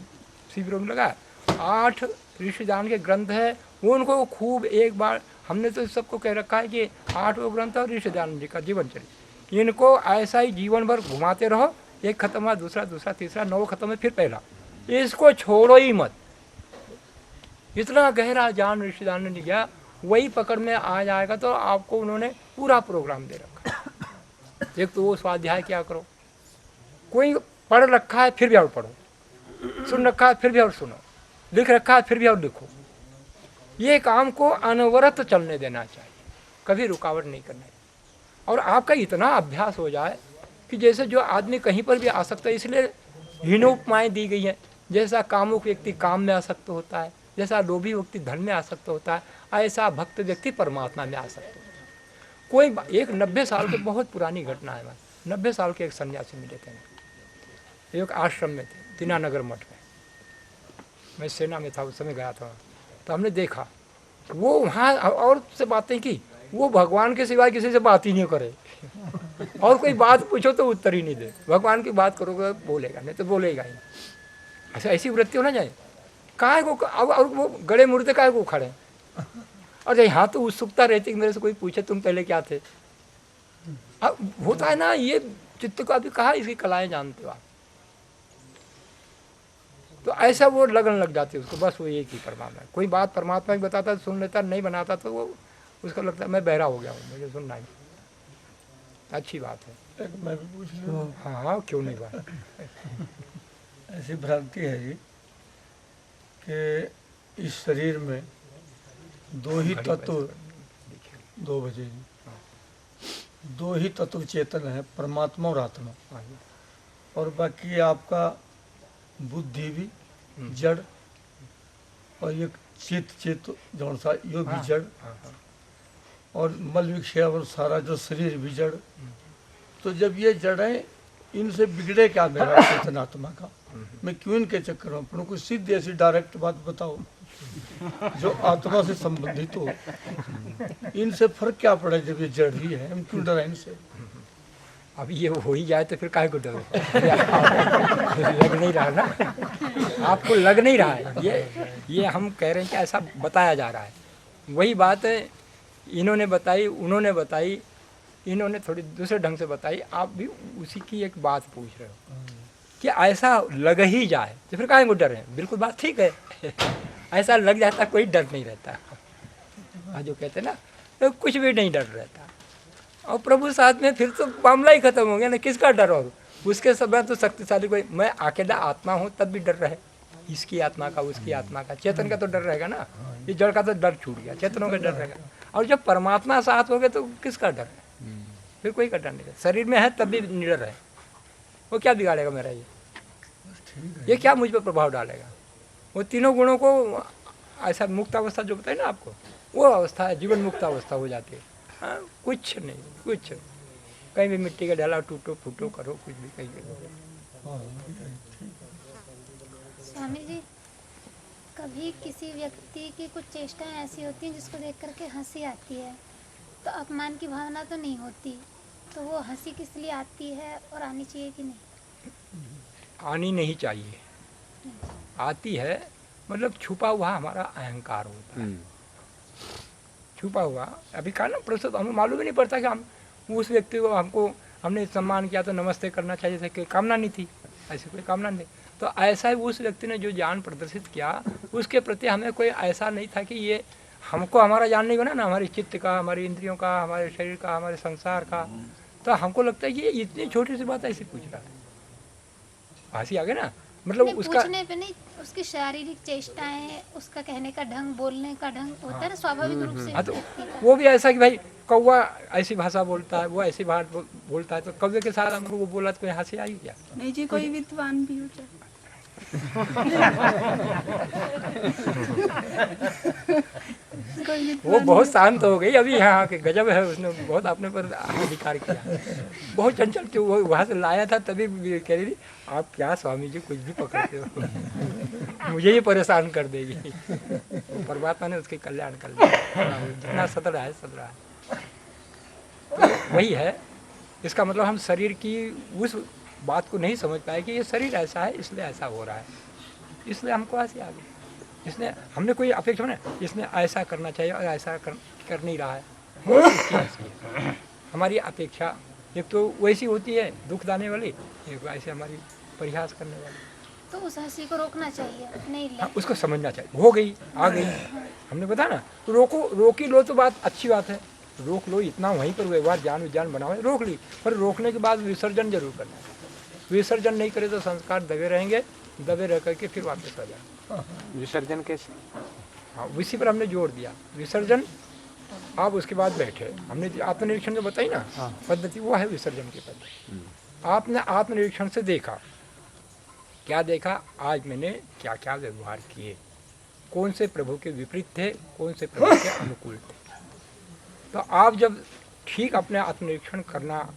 शिविरों में लगाया, 8 ऋषिदान के ग्रंथ है, वो उनको खूब एक बार हमने तो सबको कह रखा है कि 8 वो ग्रंथ और ऋषिदान जी का जीवन चरित्र, इनको ऐसा ही जीवन भर घुमाते रहो। एक खत्म हुआ, दूसरा तीसरा, 9 खत्म है, फिर पहला, इसको छोड़ो ही मत। इतना गहरा ज्ञान ऋषिदान ने दिया, वही पकड़ में आ जाएगा तो आपको उन्होंने पूरा प्रोग्राम दे रखा। एक तो वो स्वाध्याय क्या करो, कोई पढ़ रखा है फिर भी और पढ़ो, सुन रखा है फिर भी और सुनो, लिख रखा है फिर भी और लिखो। ये काम को अनवरत चलने देना चाहिए, कभी रुकावट नहीं करना है। और आपका इतना अभ्यास हो जाए कि जैसे जो आदमी कहीं पर भी आ सकता है, इसलिए हीनोपमाएँ दी गई हैं। जैसा कामुक व्यक्ति काम में आसक्त होता है, जैसा लोभी व्यक्ति धन में आसक्त होता है, ऐसा भक्त व्यक्ति परमात्मा में आसक्त होता है। कोई एक 90 साल की बहुत पुरानी घटना है। 90 साल के एक सन्यासी मिले थे, एक आश्रम में थे, दीनानगर मठ में। मैं सेना में था उस समय, गया था, तो हमने देखा वो वहाँ और से बातें की, वो भगवान के सिवाय किसी से बात ही नहीं करे, और कोई बात पूछो तो उत्तर ही नहीं दे। भगवान की बात करोगे बोलेगा, नहीं तो बोलेगा ही। ऐसा ऐसी वृत्ति होना चाहिए। काहे को अब, और वो गड़े मुर्दे काहे को खड़े, और यहाँ तो उत्सुकता रहती कि मेरे से कोई पूछे तुम पहले क्या थे। अब होता है ना, ये चित्त को अभी कहा इसकी कलाएं जानते हो आप। तो ऐसा वो लगन लग जाती है उसको, बस वो एक ही परमात्मा है। कोई बात परमात्मा की बताता सुन लेता, नहीं बनाता तो वो उसको लगता है मैं बहरा हो गया हूँ, मुझे सुनना ही। अच्छी बात है। मैं भी पूछ लूँ? हाँ क्यों नहीं बात। ऐसी भ्रांति है जी कि इस शरीर में 2 ही तत्व, 2 बजे जी, 2 ही तत्व चेतन है, परमात्मा और आत्मा। और बाकी आपका बुद्धि भी जड़, और ये चित जौन सा यो भी जड़, और मल विक्षय और सारा जो शरीर भी जड़। तो जब ये जड़ें, इनसे बिगड़े क्या मेरा चेतनात्मा का, मैं क्यों इनके चक्कर में पढ़ूं? कोई सीधी ऐसी डायरेक्ट बात बताओ जो आत्मा से संबंधित हो। इनसे फर्क क्या पड़ा जब ये जड़ ही है, हम क्यों डरा इनसे? अब ये हो ही जाए तो फिर काहे को डरो? लग नहीं रहा ना, आपको लग नहीं रहा है। ये हम कह रहे हैं कि ऐसा बताया जा रहा है। वही बात है, इन्होंने बताई, उन्होंने बताई, इन्होंने थोड़ी दूसरे ढंग से बताई, आप भी उसी की एक बात पूछ रहे हो कि ऐसा लग ही जाए तो फिर काहे को डर है? बिल्कुल बात ठीक है। ऐसा लग जाता कोई डर नहीं रहता। आज जो कहते हैं ना, तो कुछ भी नहीं डर रहता। और प्रभु साथ में फिर तो मामला ही खत्म हो गया ना, किसका डर हो? उसके समय तो शक्तिशाली कोई, मैं अकेला आत्मा हूँ तब भी डर रहे, इसकी आत्मा का, उसकी आत्मा का, चेतन का तो डर रहेगा ना। ये जड़ का तो डर छूट गया, चेतनों का डर रहेगा। और जब परमात्मा साथ हो गए तो किसका डर है? फिर कोई का डर नहीं है। शरीर में है तब भी निडर है, वो क्या बिगाड़ेगा मेरा? ये क्या मुझ पर प्रभाव डालेगा? वो तीनों गुणों को ऐसा मुक्त अवस्था जो बताए ना आपको, वो अवस्था है, जीवन मुक्त अवस्था हो जाती है। हाँ, कुछ नहीं, कुछ कहीं भी मिट्टी का डाला, टूटो फूटो करो, कुछ भी कहीं भी। स्वामी जी, कभी किसी व्यक्ति की कुछ चेष्टाएं ऐसी होती हैं जिसको देख करके हंसी आती है, तो अपमान की भावना तो नहीं होती, तो वो हंसी किस लिए आती है और आनी चाहिए कि नहीं? आनी नहीं चाहिए। आती है मतलब छुपा हुआ हमारा अहंकार होता है, छुपा हुआ। अभी कहा ना प्रस्तुत, हमें मालूम ही नहीं पड़ता कि हम उस व्यक्ति को, हमको हमने सम्मान किया तो नमस्ते करना चाहिए था, कोई कामना नहीं थी, ऐसी कोई कामना नहीं। तो ऐसा ही उस व्यक्ति ने जो ज्ञान प्रदर्शित किया, उसके प्रति हमें कोई ऐसा नहीं था कि ये हमको, हमारा ज्ञान नहीं बना ना, हमारी चित्त का, हमारी इंद्रियों का, हमारे शरीर का, हमारे संसार का। तो हमको लगता है ये इतनी छोटी सी बात ऐसे पूछ रहा है, हंसी आ गई ना। मतलब नहीं, उसका पूछने पे नहीं, उसकी शारीरिक चेष्टाएं, उसका कहने का ढंग, बोलने का ढंग होता है ना स्वाभाविक रूप से। हाँ, तो वो भी ऐसा कि भाई कौवा ऐसी भाषा बोलता है, वो ऐसी बात बोलता है, तो कौवे के साथ हमको वो बोला तो कोई हंसी आई क्या? नहीं जी, कोई विद्वान भी हो जाए। वो बहुत शांत हो गई अभी यहाँ के, गजब है, उसने बहुत अपने पर अधिकार किया, बहुत चंचल थी वो, वहाँ से लाया था तभी कह रही थी आप क्या स्वामी जी कुछ भी पकड़ते हो, मुझे ही परेशान कर देगी। परमात्मा ने उसके कल्याण कर लिया, जितना सद रहा है सद रहा है। तो वही है, इसका मतलब हम शरीर की उस बात को नहीं समझ पाए कि ये शरीर ऐसा है इसलिए ऐसा हो रहा है, इसलिए हमको ऐसे आ गई, इसने हमने कोई अपेक्षा नहीं, इसने ऐसा करना चाहिए और ऐसा कर नहीं रहा है। हमारी अपेक्षा एक तो वैसी होती है दुख लाने वाली, एक ऐसे हमारी परिहास करने वाली। तो उस हंसी को रोकना चाहिए, नहीं हाँ, उसको समझना चाहिए, हो गई आ गई, हमने बताया ना, तो रोकी लो तो बात अच्छी बात है, रोक लो, इतना वहीं पर व्यवहार ज्ञान विज्ञान बनाओ, रोक ली, पर रोकने के बाद विसर्जन जरूर करना है। विसर्जन नहीं करे तो संस्कार दबे रहेंगे, दबे रह करके फिर वापस आ जाए। विसर्जन कैसे? हाँ, इसी पर हमने जोर दिया, विसर्जन। आप उसके बाद बैठे, हमने आत्मनिरीक्षण जो बताई ना पद्धति, वो है विसर्जन की पद्धति। आपने आत्मनिरीक्षण से देखा, क्या देखा, आज मैंने क्या क्या व्यवहार किए, कौन से प्रभु के विपरीत थे, कौन से प्रभु के अनुकूल थे। तो आप जब ठीक अपने आत्मनिरीक्षण करना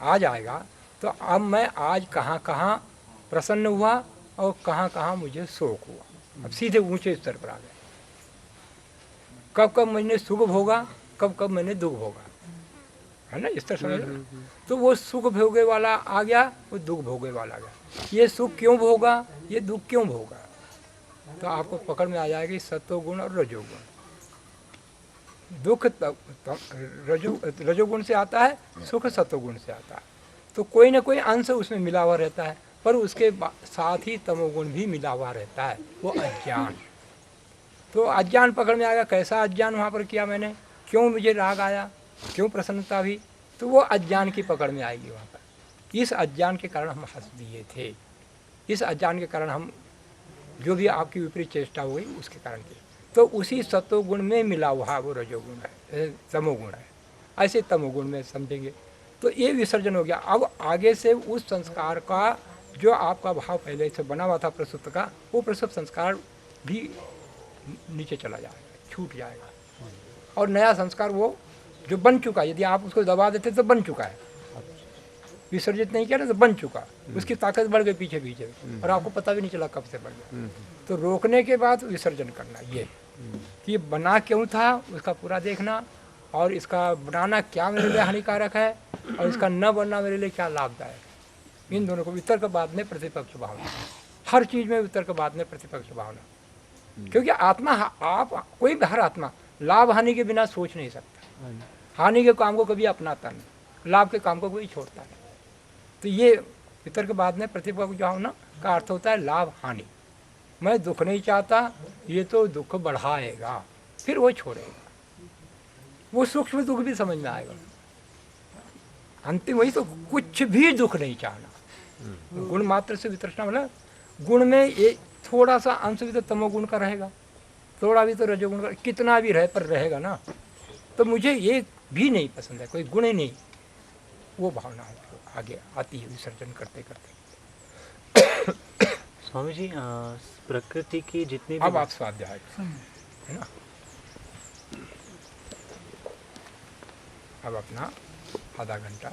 आ जाएगा, तो अब मैं आज कहाँ कहाँ प्रसन्न हुआ और कहाँ कहाँ मुझे शोक हुआ, अब सीधे ऊंचे स्तर पर आ गए। कब कब मैंने सुख भोगा, कब कब मैंने दुख भोगा, है ना, स्तर समझ लो। तो वो सुख भोगे वाला आ गया, वो दुख भोगे वाला आ गया। ये सुख क्यों भोगा, ये दुख क्यों भोगा, तो आपको पकड़ में आ जाएगी सत्वगुण और रजोगुण। दुख रजोगुण से आता है, सुख सत्वगुण से आता है। तो कोई ना कोई अंश उसमें मिला हुआ रहता है, पर उसके साथ ही तमोगुण भी मिला हुआ रहता है, वो अज्ञान। तो अज्ञान पकड़ में आएगा, कैसा अज्ञान वहाँ पर किया मैंने, क्यों मुझे राग आया, क्यों प्रसन्नता हुई, तो वो अज्ञान की पकड़ में आएगी वहाँ पर। इस अज्ञान के कारण हम हंस दिए थे, इस अज्ञान के कारण हम जो भी आपकी विपरीत चेष्टा हुई उसके कारण की, तो उसी सत्वगुण में मिला हुआ वो रजोगुण है, तमोगुण है। ऐसे तमोगुण में समझेंगे तो ये विसर्जन हो गया। अब आगे से उस संस्कार का जो आपका भाव पहले से बना हुआ था प्रसुप्त का, वो प्रसुप्त संस्कार भी नीचे चला जाएगा, छूट जाएगा, और नया संस्कार वो जो बन चुका है, यदि आप उसको दबा देते तो बन चुका है, विसर्जित नहीं किया ना तो बन चुका, उसकी ताकत बढ़ गई पीछे पीछे, और आपको पता भी नहीं चला कब से बढ़ गया। तो रोकने के बाद विसर्जन करना, ये कि ये बना क्यों था उसका पूरा देखना, और इसका बनाना क्या मेरे लिए हानिकारक है और इसका न बनना मेरे लिए क्या लाभदायक। इन दोनों को वितर्क बाद में प्रतिपक्ष भावना, हर चीज़ में वितर्क बाद में प्रतिपक्ष भावना, क्योंकि आत्मा, आप कोई भी, हर आत्मा लाभ हानि के बिना सोच नहीं सकता, हानि के काम को कभी अपनाता नहीं, लाभ के काम को कोई छोड़ता नहीं। तो ये वितर्क बाद में प्रतिपक्ष भावना का अर्थ होता है लाभ हानि। मैं दुख नहीं चाहता, ये तो दुख बढ़ाएगा, फिर वो छोड़ेगा, वो सूक्ष्म दुख भी समझ में आएगा। अंतिम वही तो, कुछ भी दुख नहीं चाहना। गुण मात्र से वितृष्णा, मतलब गुण में ये थोड़ा सा अंश भी तो तमोगुण का रहेगा, थोड़ा भी तो रजोगुण का, कितना भी रहे पर रहेगा ना। तो मुझे ये भी नहीं पसंद है, कोई गुण ही नहीं, वो भावना आगे आती है विसर्जन करते करते। स्वामी जी, प्रकृति की जितनी अब भी, आप स्वाध्याय है ना, अब अपना आधा घंटा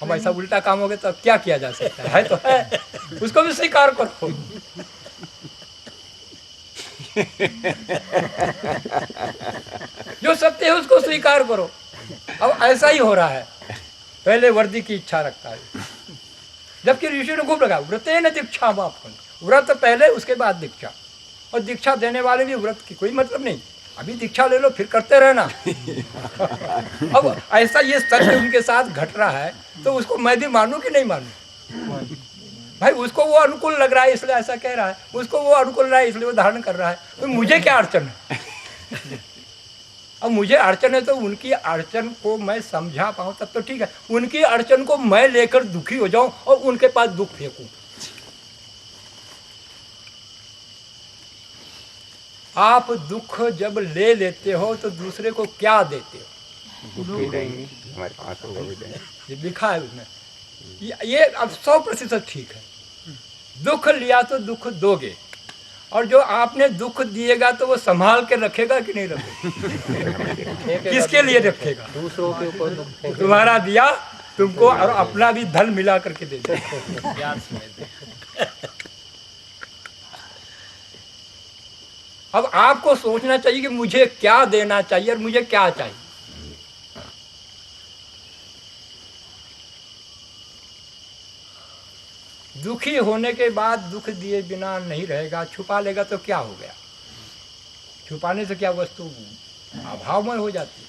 हम ऐसा उल्टा काम हो गया तो अब क्या किया जा सकता है तो है, उसको भी स्वीकार करो। जो सत्य है उसको स्वीकार करो। अब ऐसा ही हो रहा है, पहले वर्दी की इच्छा रखता है, जबकि ऋषि ने खूब लगा व्रतेन दीक्षा वापन, व्रत पहले उसके बाद दीक्षा, और दीक्षा देने वाले भी व्रत की कोई मतलब नहीं, अभी दीक्षा ले लो फिर करते रहना। अब ऐसा ये सत्य उनके साथ घट रहा है तो उसको मैं भी मानूं कि नहीं मानूं? भाई उसको वो अनुकूल लग रहा है इसलिए ऐसा कह रहा है, उसको वो अनुकूल रहा है इसलिए वो धारण कर रहा है, तो मुझे क्या अड़चन है? अब मुझे अड़चन है तो उनकी अड़चन को मैं समझा पाऊं तब तो ठीक है, उनकी अड़चन को मैं लेकर दुखी हो जाऊं और उनके पास दुख फेंकूं। आप दुख जब ले लेते हो तो दूसरे को क्या देते हो? ये लिखा है उसमें, ये अब 100% ठीक है। दुख लिया तो दुख दोगे, और जो आपने दुख दिएगा तो वो संभाल के रखेगा कि नहीं रखेगा? किसके लिए रखेगा? दूसरों के ऊपर तुम्हारा दिया तुमको और अपना भी धन मिला करके दे दे। अब आपको सोचना चाहिए कि मुझे क्या देना चाहिए और मुझे क्या चाहिए। दुखी होने के बाद दुख दिए बिना नहीं रहेगा, छुपा लेगा तो क्या हो गया? छुपाने से क्या वस्तु अभावमय हो जाती है।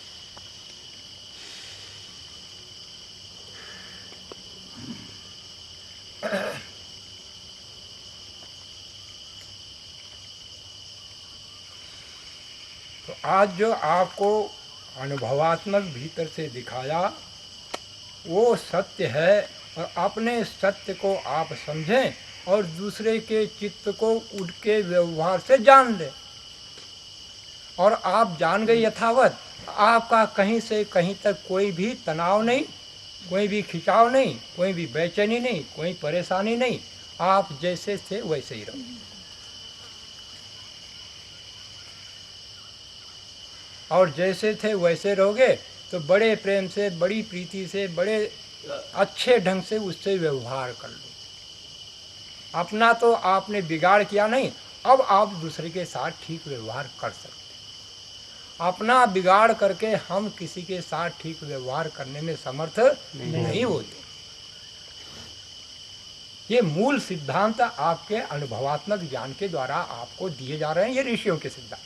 तो आज जो आपको अनुभवात्मक भीतर से दिखाया वो सत्य है, और अपने सत्य को आप समझें और दूसरे के चित्त को उनके व्यवहार से जान लें। और आप जान गए यथावत, आपका कहीं से कहीं तक कोई भी तनाव नहीं, कोई भी खिंचाव नहीं, कोई भी बेचैनी नहीं, कोई परेशानी नहीं। आप जैसे थे वैसे ही रहो। और जैसे थे वैसे रहोगे तो बड़े प्रेम से, बड़ी प्रीति से, बड़े अच्छे ढंग से उससे व्यवहार कर लो। अपना तो आपने बिगाड़ किया नहीं, अब आप दूसरे के साथ ठीक व्यवहार कर सकते। अपना बिगाड़ करके हम किसी के साथ ठीक व्यवहार करने में समर्थ नहीं होते। ये मूल सिद्धांत आपके अनुभवात्मक ज्ञान के द्वारा आपको दिए जा रहे हैं, ये ऋषियों के सिद्धांत।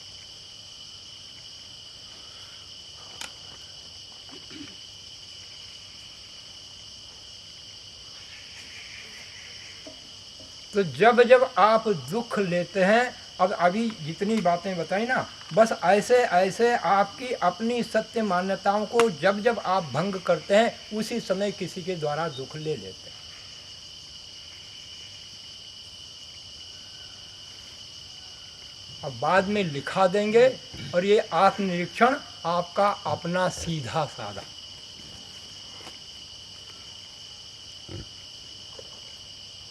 तो जब जब आप दुख लेते हैं, अब अभी जितनी बातें बताई ना, बस ऐसे ऐसे आपकी अपनी सत्य मान्यताओं को जब जब आप भंग करते हैं उसी समय किसी के द्वारा दुख ले लेते हैं। अब बाद में लिखा देंगे, और ये आत्मनिरीक्षण आपका अपना सीधा साधा।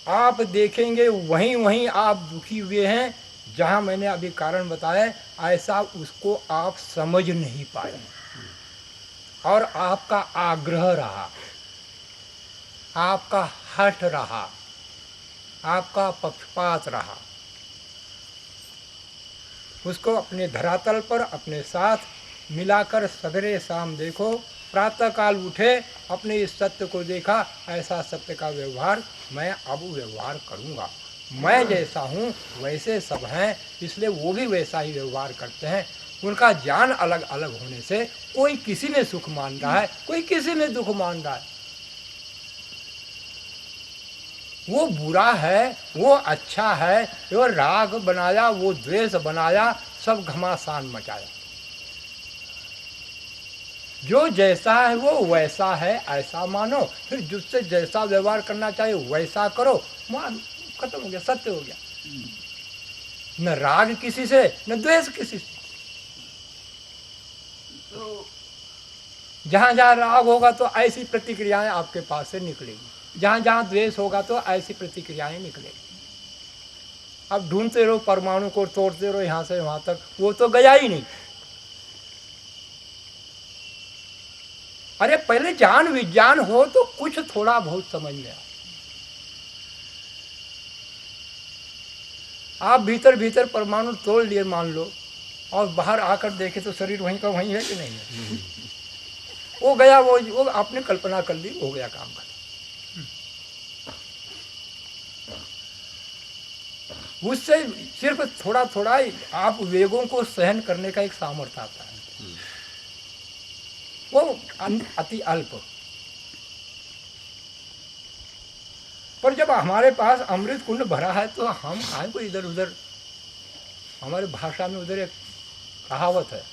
आप देखेंगे वहीं वहीं आप दुखी हुए हैं जहां मैंने अभी कारण बताया, ऐसा उसको आप समझ नहीं पाए और आपका आग्रह रहा, आपका हठ रहा, आपका पक्षपात रहा। उसको अपने धरातल पर अपने साथ मिलाकर सवेरे शाम देखो। प्रातःकाल उठे, अपने इस सत्य को देखा, ऐसा सत्य का व्यवहार मैं अब व्यवहार करूँगा। मैं जैसा हूँ वैसे सब हैं, इसलिए वो भी वैसा ही व्यवहार करते हैं। उनका ज्ञान अलग अलग होने से कोई किसी में सुख मान रहा है, कोई किसी में दुख मान रहा है। वो बुरा है, वो अच्छा है, वो राग बनाया, वो द्वेष बनाया, सब घमासान मचाया। जो जैसा है वो वैसा है ऐसा मानो, फिर जिससे जैसा व्यवहार करना चाहिए वैसा करो, मान खत्म हो गया, सत्य हो गया। न राग किसी से, न द्वेष किसी से। जहां जहां राग होगा तो ऐसी प्रतिक्रियाएं आपके पास से निकलेगी, जहां जहां द्वेष होगा तो ऐसी प्रतिक्रियाएं निकलेगी। अब ढूंढते रहो परमाणु को, तोड़ते रहो यहां से वहां तक, वो तो गया ही नहीं। अरे पहले ज्ञान विज्ञान हो तो कुछ थोड़ा बहुत समझ में आ। आप भीतर भीतर परमाणु तोड़ लिए मान लो, और बाहर आकर देखे तो शरीर वहीं का वहीं है कि नहीं है? वो गया, वो आपने कल्पना कर ली, हो गया काम खत्म। उससे सिर्फ थोड़ा थोड़ा आप वेगों को सहन करने का एक सामर्थ्य आता है, वो अति अल्प। पर जब हमारे पास अमृत कुंड भरा है तो हम काहे को इधर उधर, हमारे भाषा में उधर एक कहावत है,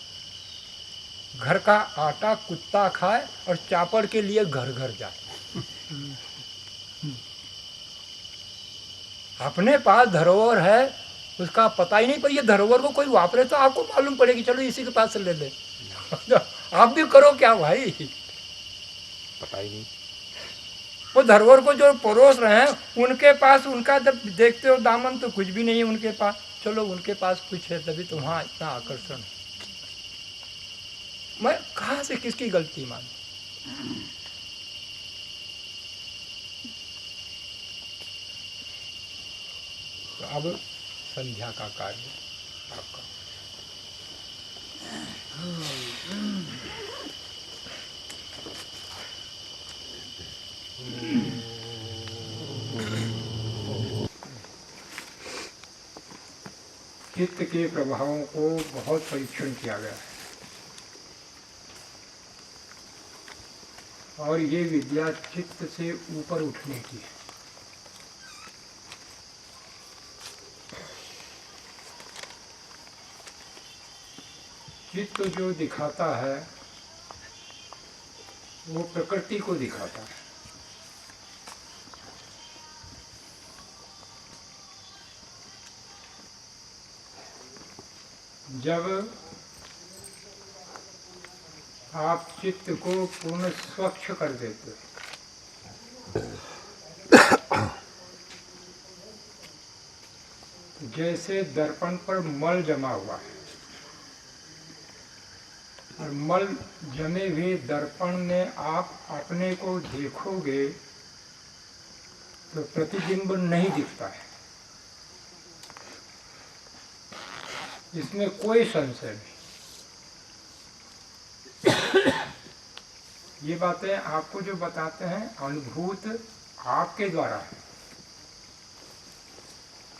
घर का आटा कुत्ता खाए और चापड़ के लिए घर घर जाए। अपने पास धरोहर है, उसका पता ही नहीं, पर ये धरोहर को कोई वापरे तो आपको मालूम पड़ेगी, चलो इसी के पास से ले ले। आप भी करो क्या भाई, पता ही नहीं। वो धरोहर को जो परोस रहे हैं उनके पास, उनका जब देखते हो दामन तो कुछ भी नहीं है उनके पास, चलो उनके पास कुछ है तभी तो वहाँ इतना आकर्षण है। मैं कहाँ से किसकी गलती मानूं? तो अब संध्या का कार्य आपका। चित्त के प्रभावों को बहुत परीक्षण किया गया है और ये विद्या चित्त से ऊपर उठने की है। चित्त जो दिखाता है वो प्रकृति को दिखाता है। जब आप चित्त को पूर्ण स्वच्छ कर देते जैसे दर्पण पर मल जमा हुआ है और मल जमे हुए दर्पण में आप अपने को देखोगे तो प्रतिबिंब नहीं दिखता है, इसमें कोई संशय नहीं। ये बातें आपको जो बताते हैं अनुभूत आपके द्वारा है।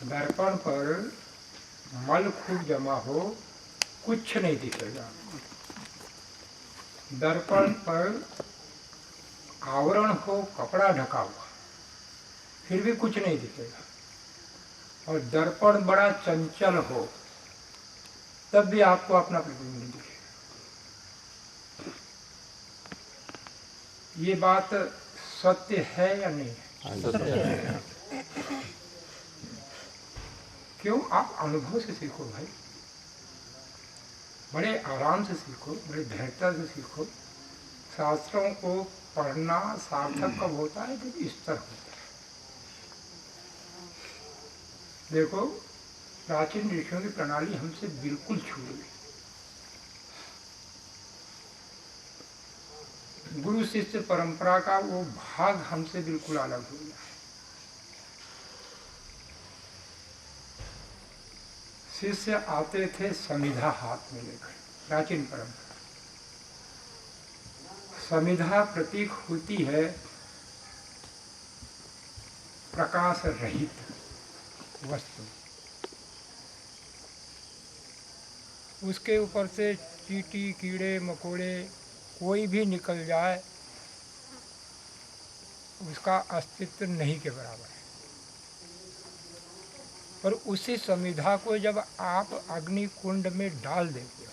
दर्पण पर मल खूब जमा हो कुछ नहीं दिखेगा, दर्पण पर आवरण हो कपड़ा ढका हुआ फिर भी कुछ नहीं दिखेगा, और दर्पण बड़ा चंचल हो तब भी आपको अपना प्रतिबिंब नहीं दिखेगा। ये बात सत्य है या नहीं है? क्यों? आप अनुभव से सीखो भाई, बड़े आराम से सीखो, बड़े धैर्यता से सीखो। शास्त्रों को पढ़ना सार्थक कब होता है? जब स्तर होता है। देखो, प्राचीन ऋषियों की प्रणाली हमसे बिल्कुल छूट गई। गुरु शिष्य परंपरा का वो भाग हमसे बिल्कुल अलग हो गया। शिष्य आते थे समिधा हाथ में लेकर, प्राचीन परंपरा। समिधा प्रतीक होती है प्रकाश रहित वस्तु, उसके ऊपर से चींटी कीड़े मकोड़े कोई भी निकल जाए उसका अस्तित्व नहीं के बराबर है। पर उसी समिधा को जब आप अग्नि कुंड में डाल देते हो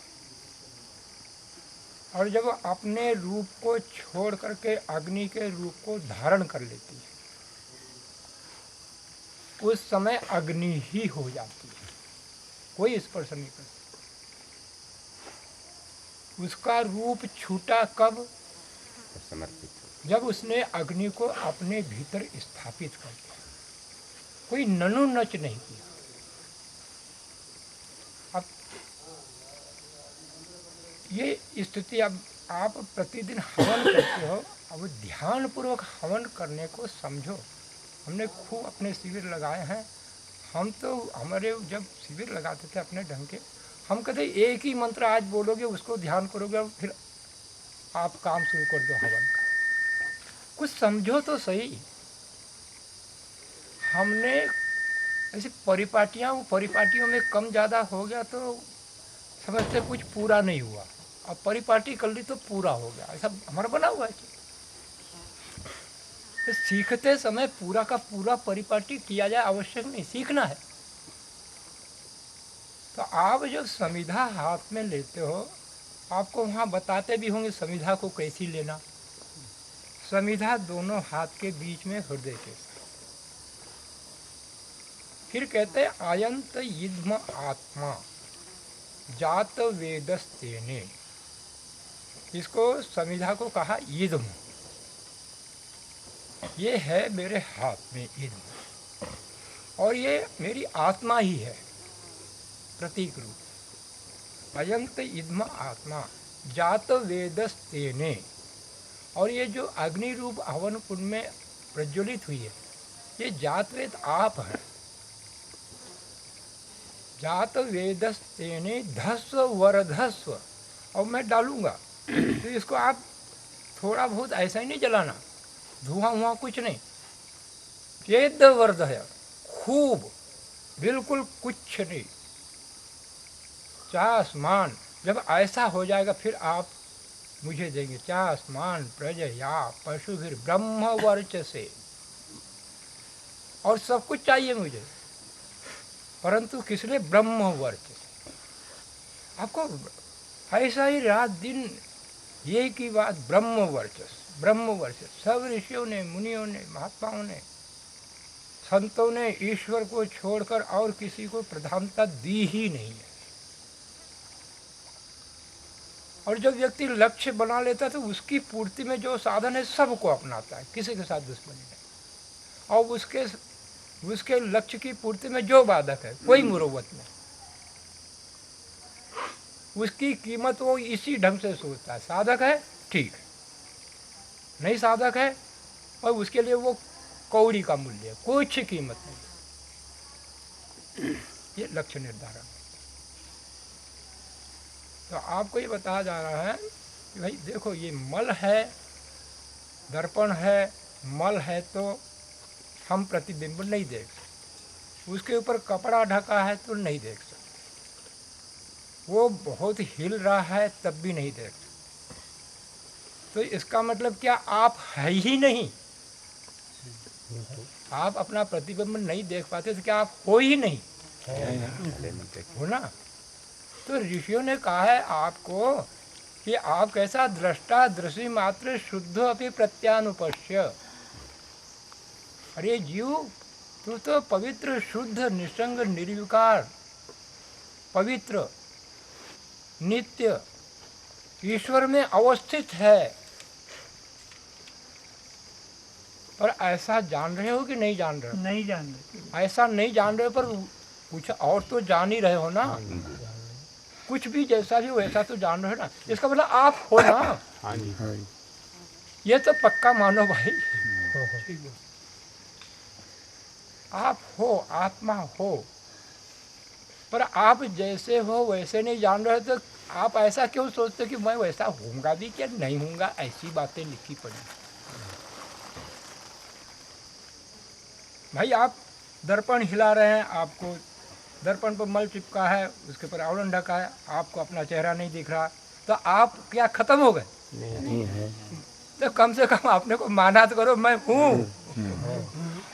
और जब अपने रूप को छोड़ करके अग्नि के रूप को धारण कर लेती है, उस समय अग्नि ही हो जाती है, कोई स्पर्श नहीं करता। उसका रूप छूटा कब? समर्पित, जब उसने अग्नि को अपने भीतर स्थापित कर दिया, कोई ननु नच नहीं किया। अब ये स्थिति, अब आप प्रतिदिन हवन करते हो, अब ध्यान पूर्वक हवन करने को समझो। हमने खूब अपने शिविर लगाए हैं। हम तो हमारे जब शिविर लगाते थे अपने ढंग के, हम कहते एक ही मंत्र आज बोलोगे, उसको ध्यान करोगे और फिर आप काम शुरू कर दो हवन का। कुछ समझो तो सही। हमने ऐसी परिपाटियाँ, वो परिपाटियों में कम ज़्यादा हो गया तो समझते कुछ पूरा नहीं हुआ, अब परिपाटी कर ली तो पूरा हो गया, ऐसा हमारा बना हुआ है। तो सीखते समय पूरा का पूरा परिपाटी किया जाए आवश्यक नहीं, सीखना है। तो आप जो समिधा हाथ में लेते हो, आपको वहाँ बताते भी होंगे समिधा को कैसी लेना। समिधा दोनों हाथ के बीच में हृदय के साथ। फिर कहते हैं आयंत इद्म आत्मा जात वेदस्तेने, इसको समिधा को कहा इद्म, ये है मेरे हाथ में इद्म, और ये मेरी आत्मा ही है प्रतीक रूप। अयंत इद्म आत्मा जात वेदस्तेने, और ये जो अग्नि रूप हवन कुंड में प्रज्वलित हुई है, ये जात वेद आप है। जात वेदस्तेने धस्व वरधस्व, और मैं डालूंगा तो इसको आप थोड़ा बहुत ऐसा ही नहीं जलाना, धुआं हुआ कुछ नहीं, चेद वर्ध है, खूब बिल्कुल कुछ नहीं, चासमान। जब ऐसा हो जाएगा फिर आप मुझे देंगे, चासमान प्रजया पशु फिर ब्रह्म वर्चसे, और सब कुछ चाहिए मुझे, परंतु किस लिए? ब्रह्म वर्चसे। आपको ऐसा ही रात दिन ये की बात, ब्रह्म वर्चस, ब्रह्म वर्चस। सब ऋषियों ने, मुनियों ने, महात्माओं ने, संतों ने ईश्वर को छोड़कर और किसी को प्रधानता दी ही नहीं है। और जब व्यक्ति लक्ष्य बना लेता है तो उसकी पूर्ति में जो साधन है सबको अपनाता है, किसी के साथ दुश्मनी नहीं, और उसके लक्ष्य की पूर्ति में जो बाधक है कोई मुरुवत नहीं, उसकी कीमत वो इसी ढंग से सोचता है। साधक है ठीक है, नहीं साधक है और उसके लिए वो कौड़ी का मूल्य है, कुछ कीमत नहीं। ये लक्ष्य निर्धारण। तो आपको ये बताया जा रहा है कि भाई देखो, ये मल है, दर्पण है, मल है, तो हम प्रतिबिंब नहीं देख सकते, उसके ऊपर कपड़ा ढका है तो नहीं देख सकते, वो बहुत हिल रहा है तब भी नहीं देख सकते। तो इसका मतलब क्या? आप है ही नहीं, आप अपना प्रतिबिंब नहीं देख पाते तो क्या आप हो ही नहीं? हो ना। तो ऋषियों ने कहा है आपको कि आप कैसा दृष्टा दृष्टि मात्र शुद्ध अपि प्रत्यानुपश्य। अरे जीव, तू तो पवित्र शुद्ध निसंग निर्विकार पवित्र नित्य ईश्वर में अवस्थित है, पर ऐसा जान रहे हो कि नहीं जान रहे हो? नहीं जान रहे। ऐसा नहीं जान रहे हो, पर कुछ और तो जान ही रहे हो ना। कुछ भी जैसा भी वैसा तो जान रहे हो ना, इसका मतलब आप हो ना। ये तो पक्का मानो भाई, आप हो, आत्मा हो, पर आप जैसे हो वैसे नहीं जान रहे, तो आप ऐसा क्यों सोचते कि मैं वैसा होऊंगा भी क्या नहीं होऊंगा? ऐसी बातें लिखी पड़ी। भाई आप दर्पण हिला रहे हैं, आपको दर्पण पर मल चिपका है, उसके ऊपर आवरण ढका है, आपको अपना चेहरा नहीं दिख रहा, तो आप क्या खत्म हो गए? नहीं है। तो कम से कम आपने को माना तो करो मैं हूँ।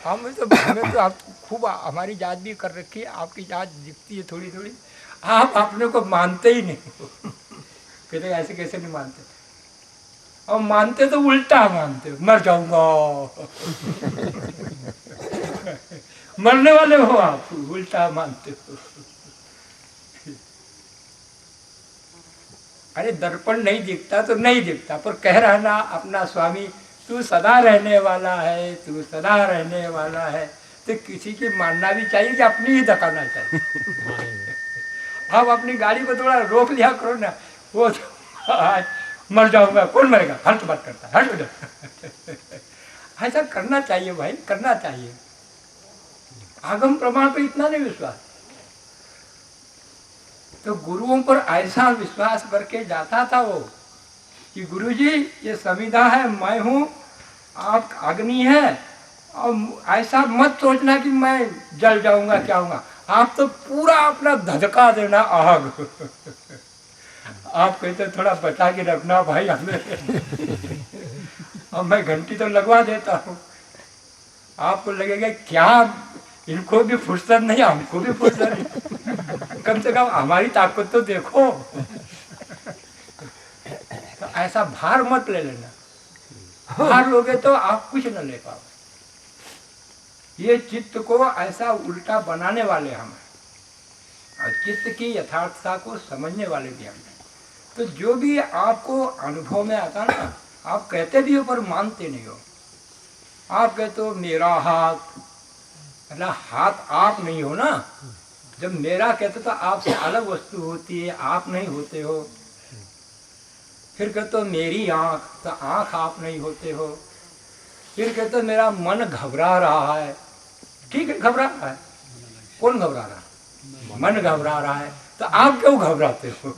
हमें तो आप खूब हमारी जांच भी कर रखी है, आपकी जांच दिखती है थोड़ी थोड़ी, आप अपने को मानते ही नहीं हो। कहते ऐसे कैसे नहीं मानते? और मानते तो उल्टा मानते हो, मर जाऊंगा। मरने वाले हो आप, उल्टा मानते हो। अरे दर्पण नहीं दिखता तो नहीं दिखता, पर कह रहा ना अपना स्वामी तू सदा रहने वाला है, तू सदा रहने वाला है, तो किसी की मानना भी चाहिए कि अपनी ही दिखाना चाहिए। अब अपनी गाड़ी को थोड़ा रोक लिया करो ना, वो मर जाऊंगा, कौन मरेगा? हर्ष बात करता है, हर्ष उधर। ऐसा करना चाहिए भाई, करना चाहिए। आगम प्रमाण पर इतना नहीं विश्वास, तो गुरुओं पर ऐसा विश्वास करके जाता था वो कि गुरुजी ये समिधा है, मैं हूँ, आप अग्नि है, और ऐसा मत सोचना कि मैं जल जाऊंगा क्या होगा, आप तो पूरा अपना धधका देना आग। आप कहते थोड़ा बचा के रखना भाई हमें। और मैं घंटी तो लगवा देता हूँ। आपको लगेगा क्या इनको भी फुर्सत नहीं, हमको भी फुर्सत नहीं, कम से कम हमारी ताकत तो देखो। तो ऐसा भार मत ले लेना, भार लोगे तो आप कुछ न ले पाओ। ये चित्त को ऐसा उल्टा बनाने वाले हम हैं, और चित्त की यथार्थता को समझने वाले भी हम हैं। तो जो भी आपको अनुभव में आता ना, आप कहते भी हो पर मानते नहीं हो। आप कहते हो मेरा हाथ, मतलब हाथ आप नहीं हो ना। जब मेरा कहते तो आपसे अलग वस्तु होती है, आप नहीं होते हो। फिर कहते हो मेरी आँख, तो आँख आप नहीं होते हो। फिर कहते हो मेरा मन घबरा रहा है, ठीक है घबरा रहा है, कौन घबरा रहा है? मन घबरा रहा है, तो आप क्यों घबराते हो?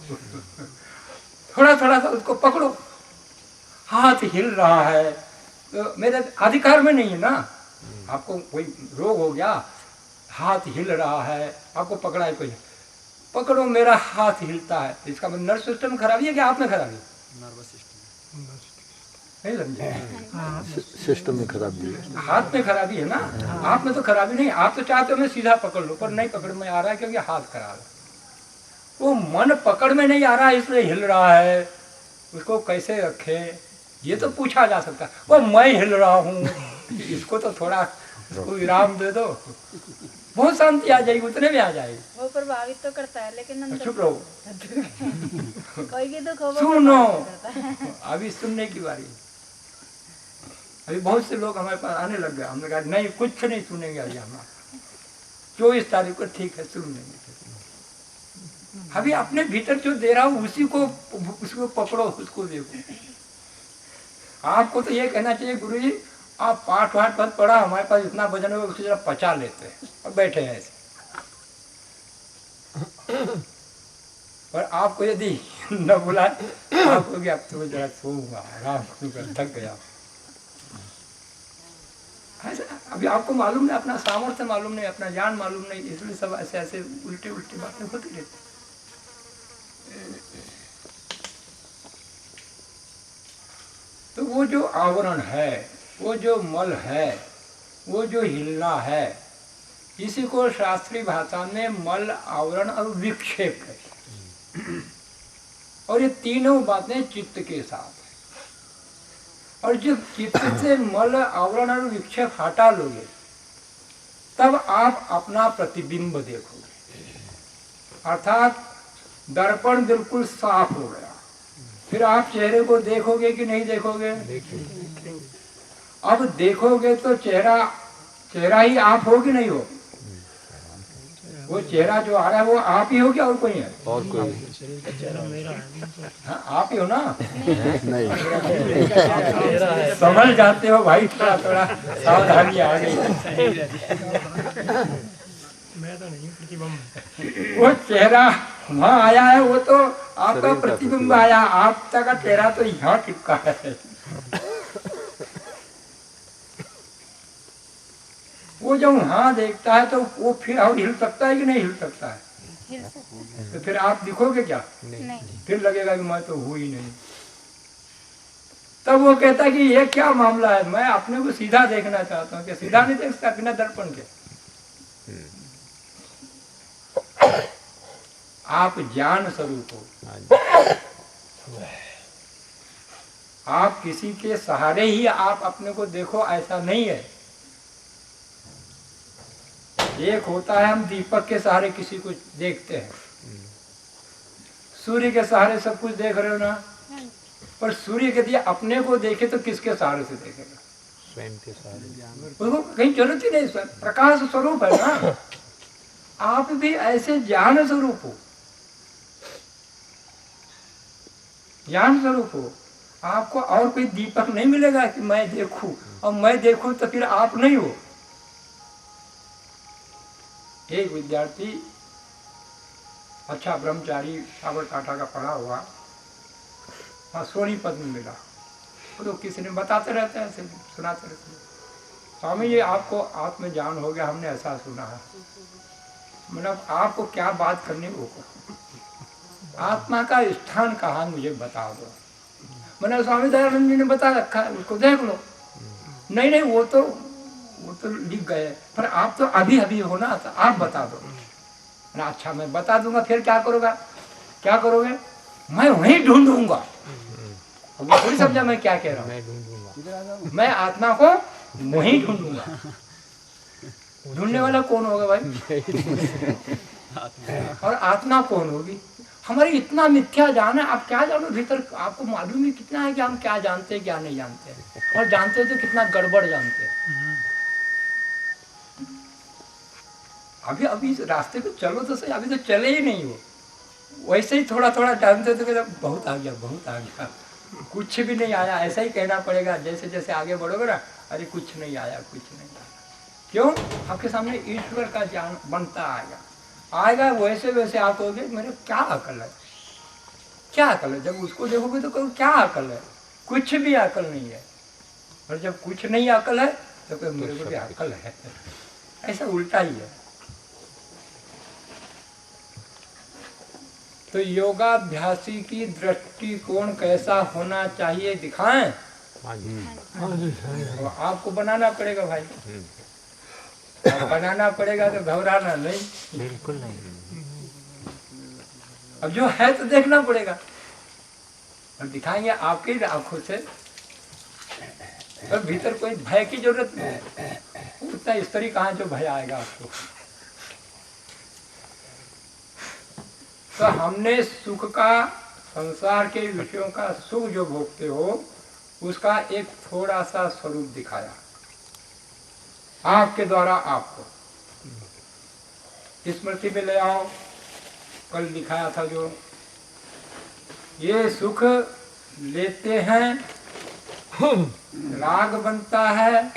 थोड़ा थोड़ा सा उसको पकड़ो। हाथ हिल रहा है तो मेरे अधिकार में नहीं है ना। आपको कोई रोग हो गया, हाथ हिल रहा है, आपको पकड़ा है कोई, पकड़ो मेरा हाथ हिलता है, तो इसका मतलब नर्वस सिस्टम खराबी है कि आप में खराबी? नर्वस सिस्टम नहीं समझे? सिस्टम में खराबी है, हाथ में खराबी है ना, आप में तो खराबी नहीं। आप तो चाहते हो मैं सीधा पकड़ लो, पर नहीं पकड़ में आ रहा है क्योंकि हाथ खराब है। वो मन पकड़ में नहीं आ रहा है इसलिए हिल रहा है, उसको कैसे रखे ये तो पूछा जा सकता है। वो मैं हिल रहा हूँ, इसको तो थोड़ा विराम दे दो, बहुत शांति आ जाएगी, उतने में आ जाएगी। वो प्रभावित तो करता है लेकिन अंदर चुप रहो, कोई भी दुख हो वो सुनो, प्रभावित करता है। अभी सुनने की बारी। अभी बहुत से लोग हमारे पास आने लग गए, हमने कहा नहीं कुछ नहीं सुनेंगे अभी हम, 24 तारीख को ठीक है सुन लेंगे। अभी अपने भीतर जो दे रहा हूँ उसी को, उसको पकड़ो, उसको देखो। आपको तो ये कहना चाहिए गुरु जी आप पाठ वाठ मत पढ़ा, हमारे पास इतना वजन है उसको जरा पचा लेते हैं और बैठे हैं ऐसे। पर आपको यदि न बुलाए आपको कि अब तो जरा सोऊंगा, आराम करूंगा, थक गया। अभी आपको मालूम नहीं, अपना सामर्थ्य मालूम नहीं, अपना ज्ञान मालूम नहीं, इसलिए सब ऐसे ऐसे उल्टे उल्टी बातें होती रहती। तो वो जो आवरण है, वो जो मल है, वो जो हिलना है, इसी को शास्त्रीय भाषा में मल, आवरण और विक्षेप है। और ये तीनों बातें चित्त के साथ है। और जब चित्त से मल, आवरण और विक्षेप हटा लोगे तब आप अपना प्रतिबिंब देखोगे, अर्थात दर्पण बिल्कुल साफ हो गया। फिर आप चेहरे को देखोगे कि नहीं देखोगे? अब देखोगे तो चेहरा ही आप हो कि नहीं हो? वो चेहरा जो आ रहा है वो आप ही हो क्या और कोई है? और कोई हाँ, आप ही हो ना? नहीं समझ जाते हो भाई, थोड़ा थोड़ा सावधानी आ गई। वो चेहरा वहाँ आया है, वो तो आपका प्रतिबिंब आया, आपका का चेहरा तो यहाँ चिपका है। वो जब वहाँ देखता है तो वो फिर और हिल सकता है कि नहीं हिल सकता है? हिल सकता है। तो फिर आप दिखोगे क्या? नहीं। फिर लगेगा कि मैं तो हूँ ही नहीं। तब वो कहता है कि ये क्या मामला है, मैं अपने को सीधा देखना चाहता हूँ। कि सीधा नहीं देख सकता बिना दर्पण के? आप ज्ञान स्वरूप हो, आप किसी के सहारे ही आप अपने को देखो ऐसा नहीं है। एक होता है हम दीपक के सहारे किसी को देखते हैं, सूर्य के सहारे सब कुछ देख रहे हो ना, पर सूर्य यदि अपने को देखे तो किसके सहारे से देखेगा? स्वयं के सहारे। उसको कहीं जरूरत ही नहीं, प्रकाश स्वरूप है ना। आप भी ऐसे ज्ञान स्वरूप हो, ज्ञान स्वरूप हो। आपको और कोई दीपक नहीं मिलेगा कि मैं देखूं, और मैं देखूं तो फिर आप नहीं हो। एक विद्यार्थी अच्छा ब्रह्मचारी साबरकांठा का पढ़ा हुआ, वहाँ सोनीपत में मिला। वो तो किसी ने बताते रहते हैं, ऐसे सुनाते रहते हैं। स्वामी जी आपको आत्मज्ञान हो गया, हमने ऐसा सुना है, मतलब आपको क्या बात करनी वो करो, आत्मा का स्थान कहाँ मुझे बता दो। मैंने स्वामी दयानंद जी ने बता रखा है, उसको देख लो। नहीं नहीं वो तो लिख गए, पर आप तो अभी अभी हो ना, तो आप बता दो ना। अच्छा मैं बता दूंगा, फिर क्या करोगे, क्या करोगे, मैं वहीं ढूंढूंगा। अब ये थोड़ी समझा मैं क्या कह रहा हूँ, मैं आत्मा को वहीं ढूंढूंगा। ढूंढने वाला कौन होगा भाई? और आत्मा कौन होगी? हमारी इतना मिथ्या ज्ञान है, आप क्या जानो भीतर, आपको मालूम ही कितना है कि हम क्या जानते हैं क्या नहीं जानते हैं, और जानते हो तो कितना गड़बड़ जानते हैं। अभी अभी इस रास्ते पे चलो तो सही, अभी तो चले ही नहीं हो, वैसे ही थोड़ा थोड़ा जानते तो कहते बहुत आ गया, बहुत आ गया, कुछ भी नहीं आया, ऐसा ही कहना पड़ेगा। जैसे जैसे आगे बढ़ोगे ना, अरे कुछ नहीं आया, कुछ नहीं आया। क्यों? आपके सामने ईश्वर का ज्ञान बनता आएगा, वैसे वैसे आप कहोगे मेरे क्या अकल है, क्या अकल है। जब उसको देखोगे तो कहो क्या अकल है, कुछ भी अकल नहीं है। और जब कुछ नहीं अकल है तो कहो मेरे को भी अकल है। ऐसा उल्टा ही है। तो योगाभ्यासी की दृष्टिकोण कैसा होना चाहिए दिखाएं? तो आपको बनाना पड़ेगा भाई, बनाना पड़ेगा, तो घबराना नहीं, बिल्कुल नहीं। अब जो है तो देखना पड़ेगा, और दिखाएंगे आपकी आंखों से। और भीतर कोई भय की जरूरत नहीं, उतना स्त्री कहाँ जो भय आएगा आपको। तो हमने सुख का, संसार के विषयों का सुख जो भोगते हो, उसका एक थोड़ा सा स्वरूप दिखाया आपके द्वारा। आपको स्मृति में ले आओ, कल दिखाया था जो ये सुख लेते हैं, राग बनता है,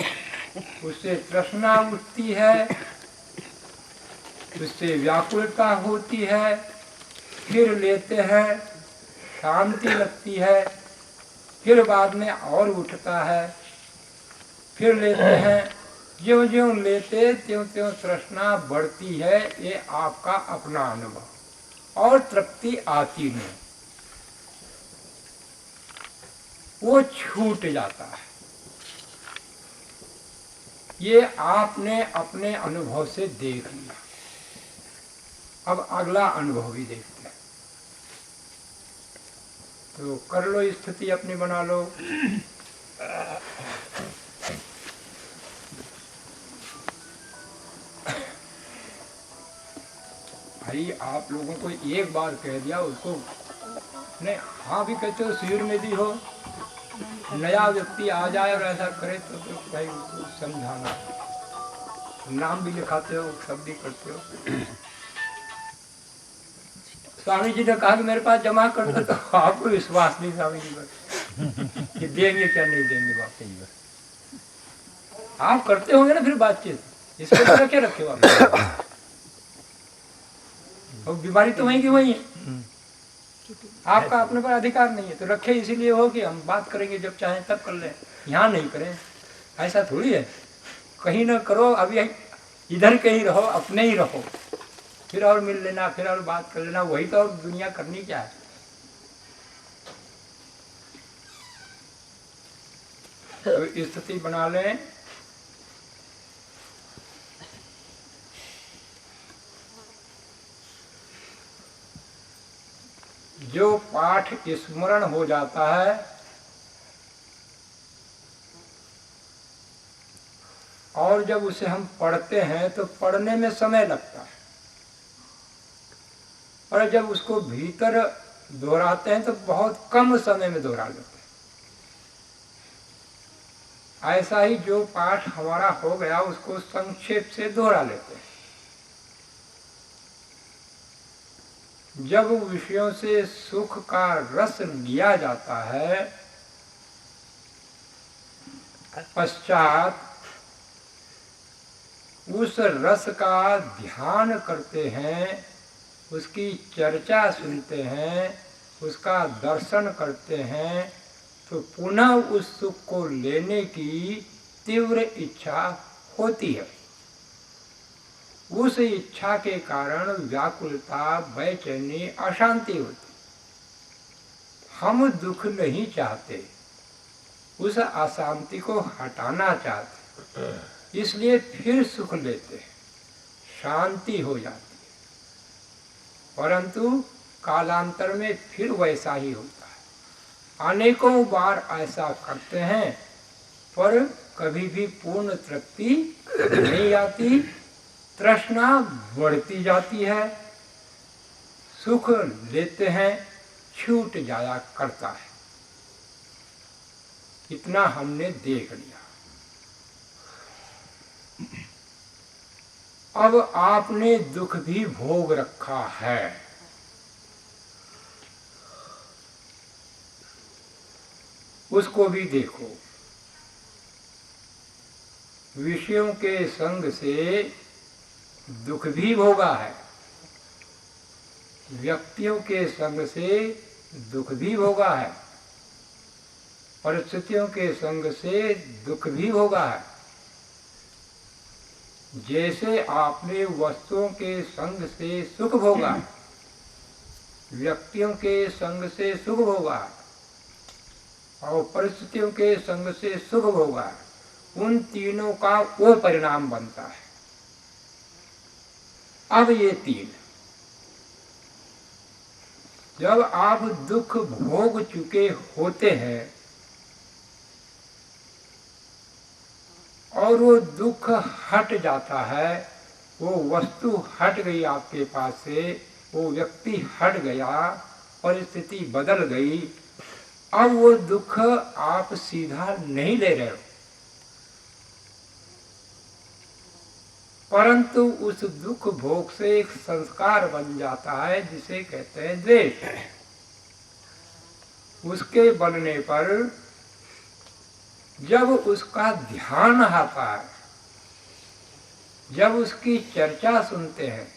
उससे तृष्णा उठती है, उससे व्याकुलता होती है, फिर लेते हैं, शांति लगती है, फिर बाद में और उठता है, फिर लेते हैं, ज्यों ज्यों लेते त्यों त्यों तृष्णा बढ़ती है। ये आपका अपना अनुभव, और तृप्ति आती नहीं, वो छूट जाता है। ये आपने अपने अनुभव से देख लिया। अब अगला अनुभव भी देखते हैं। तो कर लो, स्थिति अपनी बना लो। भाई आप लोगों को एक बार कह दिया, उसको नहीं हाँ भी कहते हो, शिविर में भी हो, नया व्यक्ति आ जाए और ऐसा करे तो भाई उसको समझाना, नाम भी लिखाते हो, सब भी करते हो। स्वामी जी ने कहा कि मेरे पास जमा कर दो, तो आपको विश्वास नहीं स्वामी जी पर कि देंगे क्या नहीं देंगे वापस। आप करते होंगे ना फिर बातचीत, इसको तो रखे रखे हो आप। और बीमारी तो वहीं की वहीं है, आपका अपने पर अधिकार नहीं है। तो रखे इसीलिए हो कि हम बात करेंगे जब चाहें तब कर लें, यहाँ नहीं करें, ऐसा थोड़ी है। कहीं ना करो, अभी इधर कहीं रहो, अपने ही रहो, फिर और मिल लेना, फिर और बात कर लेना, वही तो और दुनिया करनी क्या है। तो स्थिति बना लें। जो पाठ स्मरण हो जाता है, और जब उसे हम पढ़ते हैं तो पढ़ने में समय लगता है, और जब उसको भीतर दोहराते हैं तो बहुत कम समय में दोहरा लेते हैं। ऐसा ही जो पाठ हमारा हो गया उसको संक्षेप से दोहरा लेते हैं। जब विषयों से सुख का रस लिया जाता है, पश्चात उस रस का ध्यान करते हैं, उसकी चर्चा सुनते हैं, उसका दर्शन करते हैं, तो पुनः उस सुख को लेने की तीव्र इच्छा होती है। उस इच्छा के कारण व्याकुलता, बेचैनी, अशांति होती। हम दुख नहीं चाहते, उस अशांति को हटाना चाहते, इसलिए फिर सुख लेते हैं, शांति हो जाती है। परंतु कालांतर में फिर वैसा ही होता है। अनेकों बार ऐसा करते हैं पर कभी भी पूर्ण तृप्ति नहीं आती, तृष्णा बढ़ती जाती है, सुख लेते हैं, छूट जाया करता है। इतना हमने देख लिया। अब आपने दुख भी भोग रखा है। उसको भी देखो। विषयों के संग से दुख भी भोगा है, व्यक्तियों के संग से दुख भी भोगा है, परिस्थितियों के संग से दुख भी भोगा है। जैसे आपने वस्तुओं के संग से सुख भोगा, व्यक्तियों के संग से सुख भोगा और परिस्थितियों के संग से सुख भोगा, उन तीनों का वो परिणाम बनता है। अब ये तीन, जब आप दुख भोग चुके होते हैं और वो दुख हट जाता है, वो वस्तु हट गई आपके पास से, वो व्यक्ति हट गया, परिस्थिति बदल गई, अब वो दुख आप सीधा नहीं ले रहे हो, परंतु उस दुख भोग से एक संस्कार बन जाता है जिसे कहते हैं द्वेष। उसके बनने पर जब उसका ध्यान आता है, जब उसकी चर्चा सुनते हैं,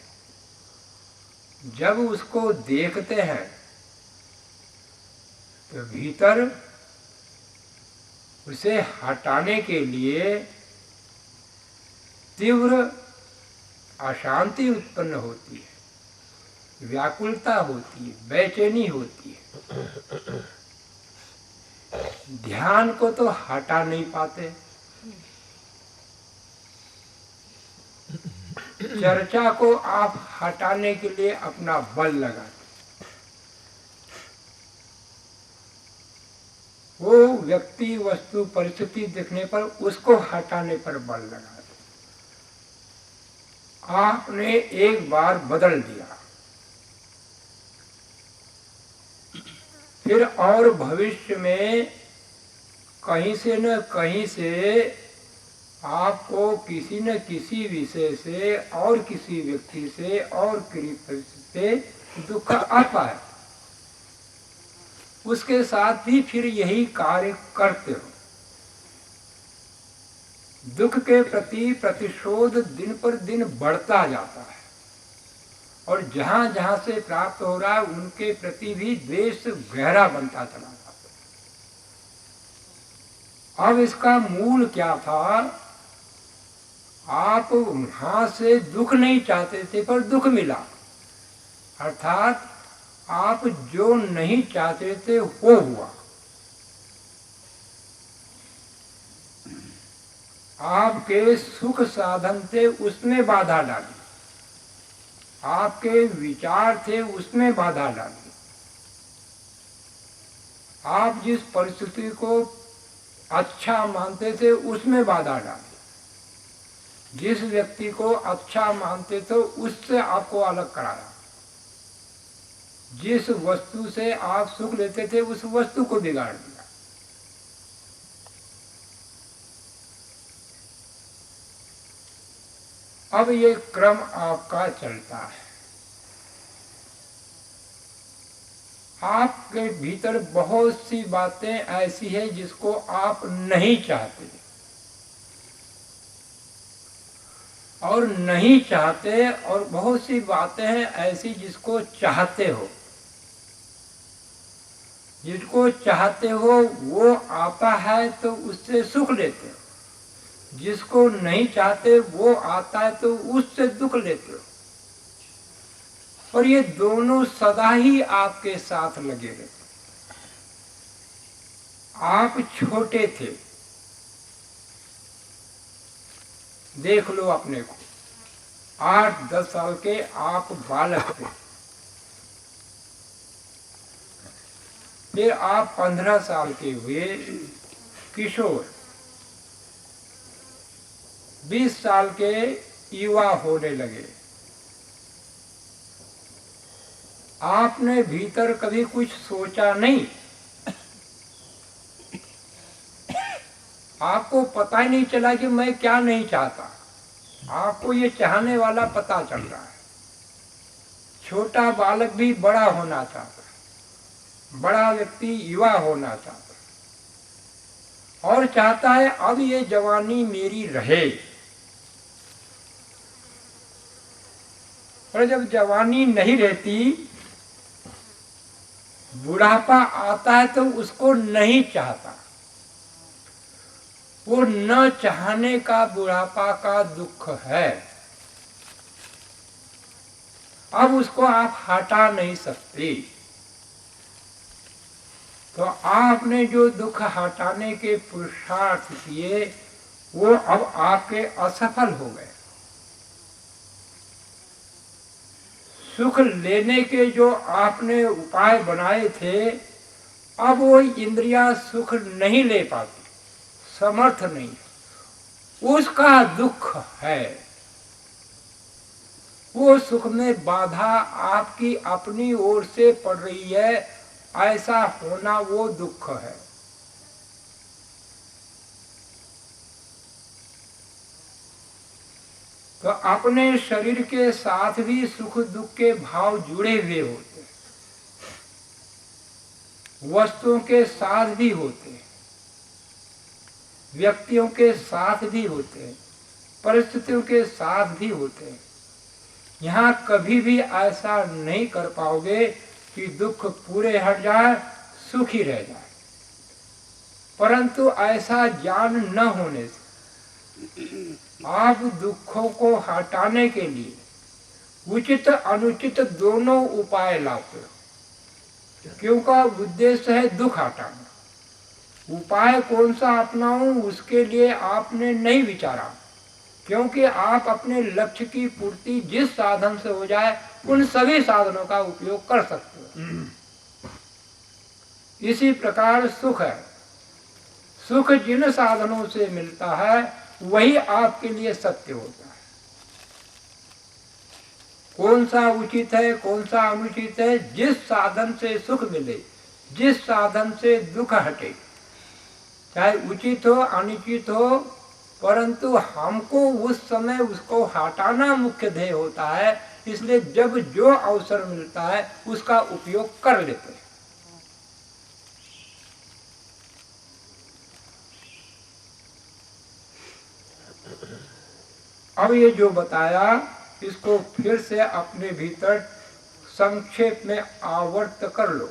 जब उसको देखते हैं, तो भीतर उसे हटाने के लिए तीव्र अशांति उत्पन्न होती है, व्याकुलता होती है, बेचैनी होती है। ध्यान को तो हटा नहीं पाते, चर्चा को आप हटाने के लिए अपना बल लगाते, वो व्यक्ति, वस्तु, परिस्थिति दिखने पर उसको हटाने पर बल लगाते। आपने एक बार बदल दिया, फिर और भविष्य में कहीं से न कहीं से आपको किसी न किसी विषय से और किसी व्यक्ति से और किसी परिस्थिति से दुख आता है, उसके साथ भी फिर यही कार्य करते हो। दुख के प्रति प्रतिशोध दिन पर दिन बढ़ता जाता है और जहां जहां से प्राप्त हो रहा है उनके प्रति भी द्वेष गहरा बनता चला जाता है। अब इसका मूल क्या था? आप वहां से दुख नहीं चाहते थे पर दुख मिला, अर्थात आप जो नहीं चाहते थे वो हुआ। आपके सुख साधन थे उसमें बाधा डाली, आपके विचार थे उसमें बाधा डाली, आप जिस परिस्थिति को अच्छा मानते थे उसमें बाधा डाली, जिस व्यक्ति को अच्छा मानते थे उससे आपको अलग कराया, जिस वस्तु से आप सुख लेते थे उस वस्तु को बिगाड़ दिया। अब ये क्रम आपका चलता है। आपके भीतर बहुत सी बातें ऐसी है जिसको आप नहीं चाहते और नहीं चाहते, और बहुत सी बातें हैं ऐसी जिसको चाहते हो। जिसको चाहते हो वो आता है तो उससे सुख लेते हो, जिसको नहीं चाहते वो आता है तो उससे दुख लेते हो। और ये दोनों सदा ही आपके साथ लगे रहते। आप छोटे थे, देख लो अपने को, 8-10 साल के आप बालक थे, फिर आप 15 साल के हुए किशोर, 20 साल के युवा होने लगे। आपने भीतर कभी कुछ सोचा नहीं, आपको पता ही नहीं चला कि मैं क्या नहीं चाहता। आपको ये चाहने वाला पता चल रहा है। छोटा बालक भी बड़ा होना चाहता है, बड़ा व्यक्ति युवा होना चाहता है, और चाहता है अब ये जवानी मेरी रहे। पर जब जवानी नहीं रहती, बुढ़ापा आता है तो उसको नहीं चाहता। वो न चाहने का बुढ़ापा का दुख है। अब उसको आप हटा नहीं सकते। तो आपने जो दुख हटाने के पुरुषार्थ किए वो अब आपके असफल हो गए। सुख लेने के जो आपने उपाय बनाए थे, अब वो इंद्रियां सुख नहीं ले पाती, समर्थ नहीं, उसका दुख है। वो सुख में बाधा आपकी अपनी ओर से पड़ रही है, ऐसा होना वो दुख है। तो अपने शरीर के साथ भी सुख दुख के भाव जुड़े हुए होते, वस्तुओं के साथ भी होते, व्यक्तियों के साथ भी होते, परिस्थितियों के साथ भी होते। यहाँ कभी भी ऐसा नहीं कर पाओगे कि दुख पूरे हट जाए, सुखी रह जाए। परंतु ऐसा ज्ञान न होने से आप दुखों को हटाने के लिए उचित अनुचित दोनों उपाय लाते हो, क्योंकि उद्देश्य है दुख हटाना। उपाय कौन सा अपनाऊं उसके लिए आपने नहीं विचारा, क्योंकि आप अपने लक्ष्य की पूर्ति जिस साधन से हो जाए उन सभी साधनों का उपयोग कर सकते हो। इसी प्रकार सुख है, सुख जिन साधनों से मिलता है वही आपके लिए सत्य होता है। कौन सा उचित है कौन सा अनुचित है, जिस साधन से सुख मिले, जिस साधन से दुख हटे, चाहे उचित हो अनुचित हो, परंतु हमको उस समय उसको हटाना मुख्य ध्येय होता है। इसलिए जब जो अवसर मिलता है उसका उपयोग कर लेते हैं। अब ये जो बताया इसको फिर से अपने भीतर संक्षेप में आवर्त कर लो।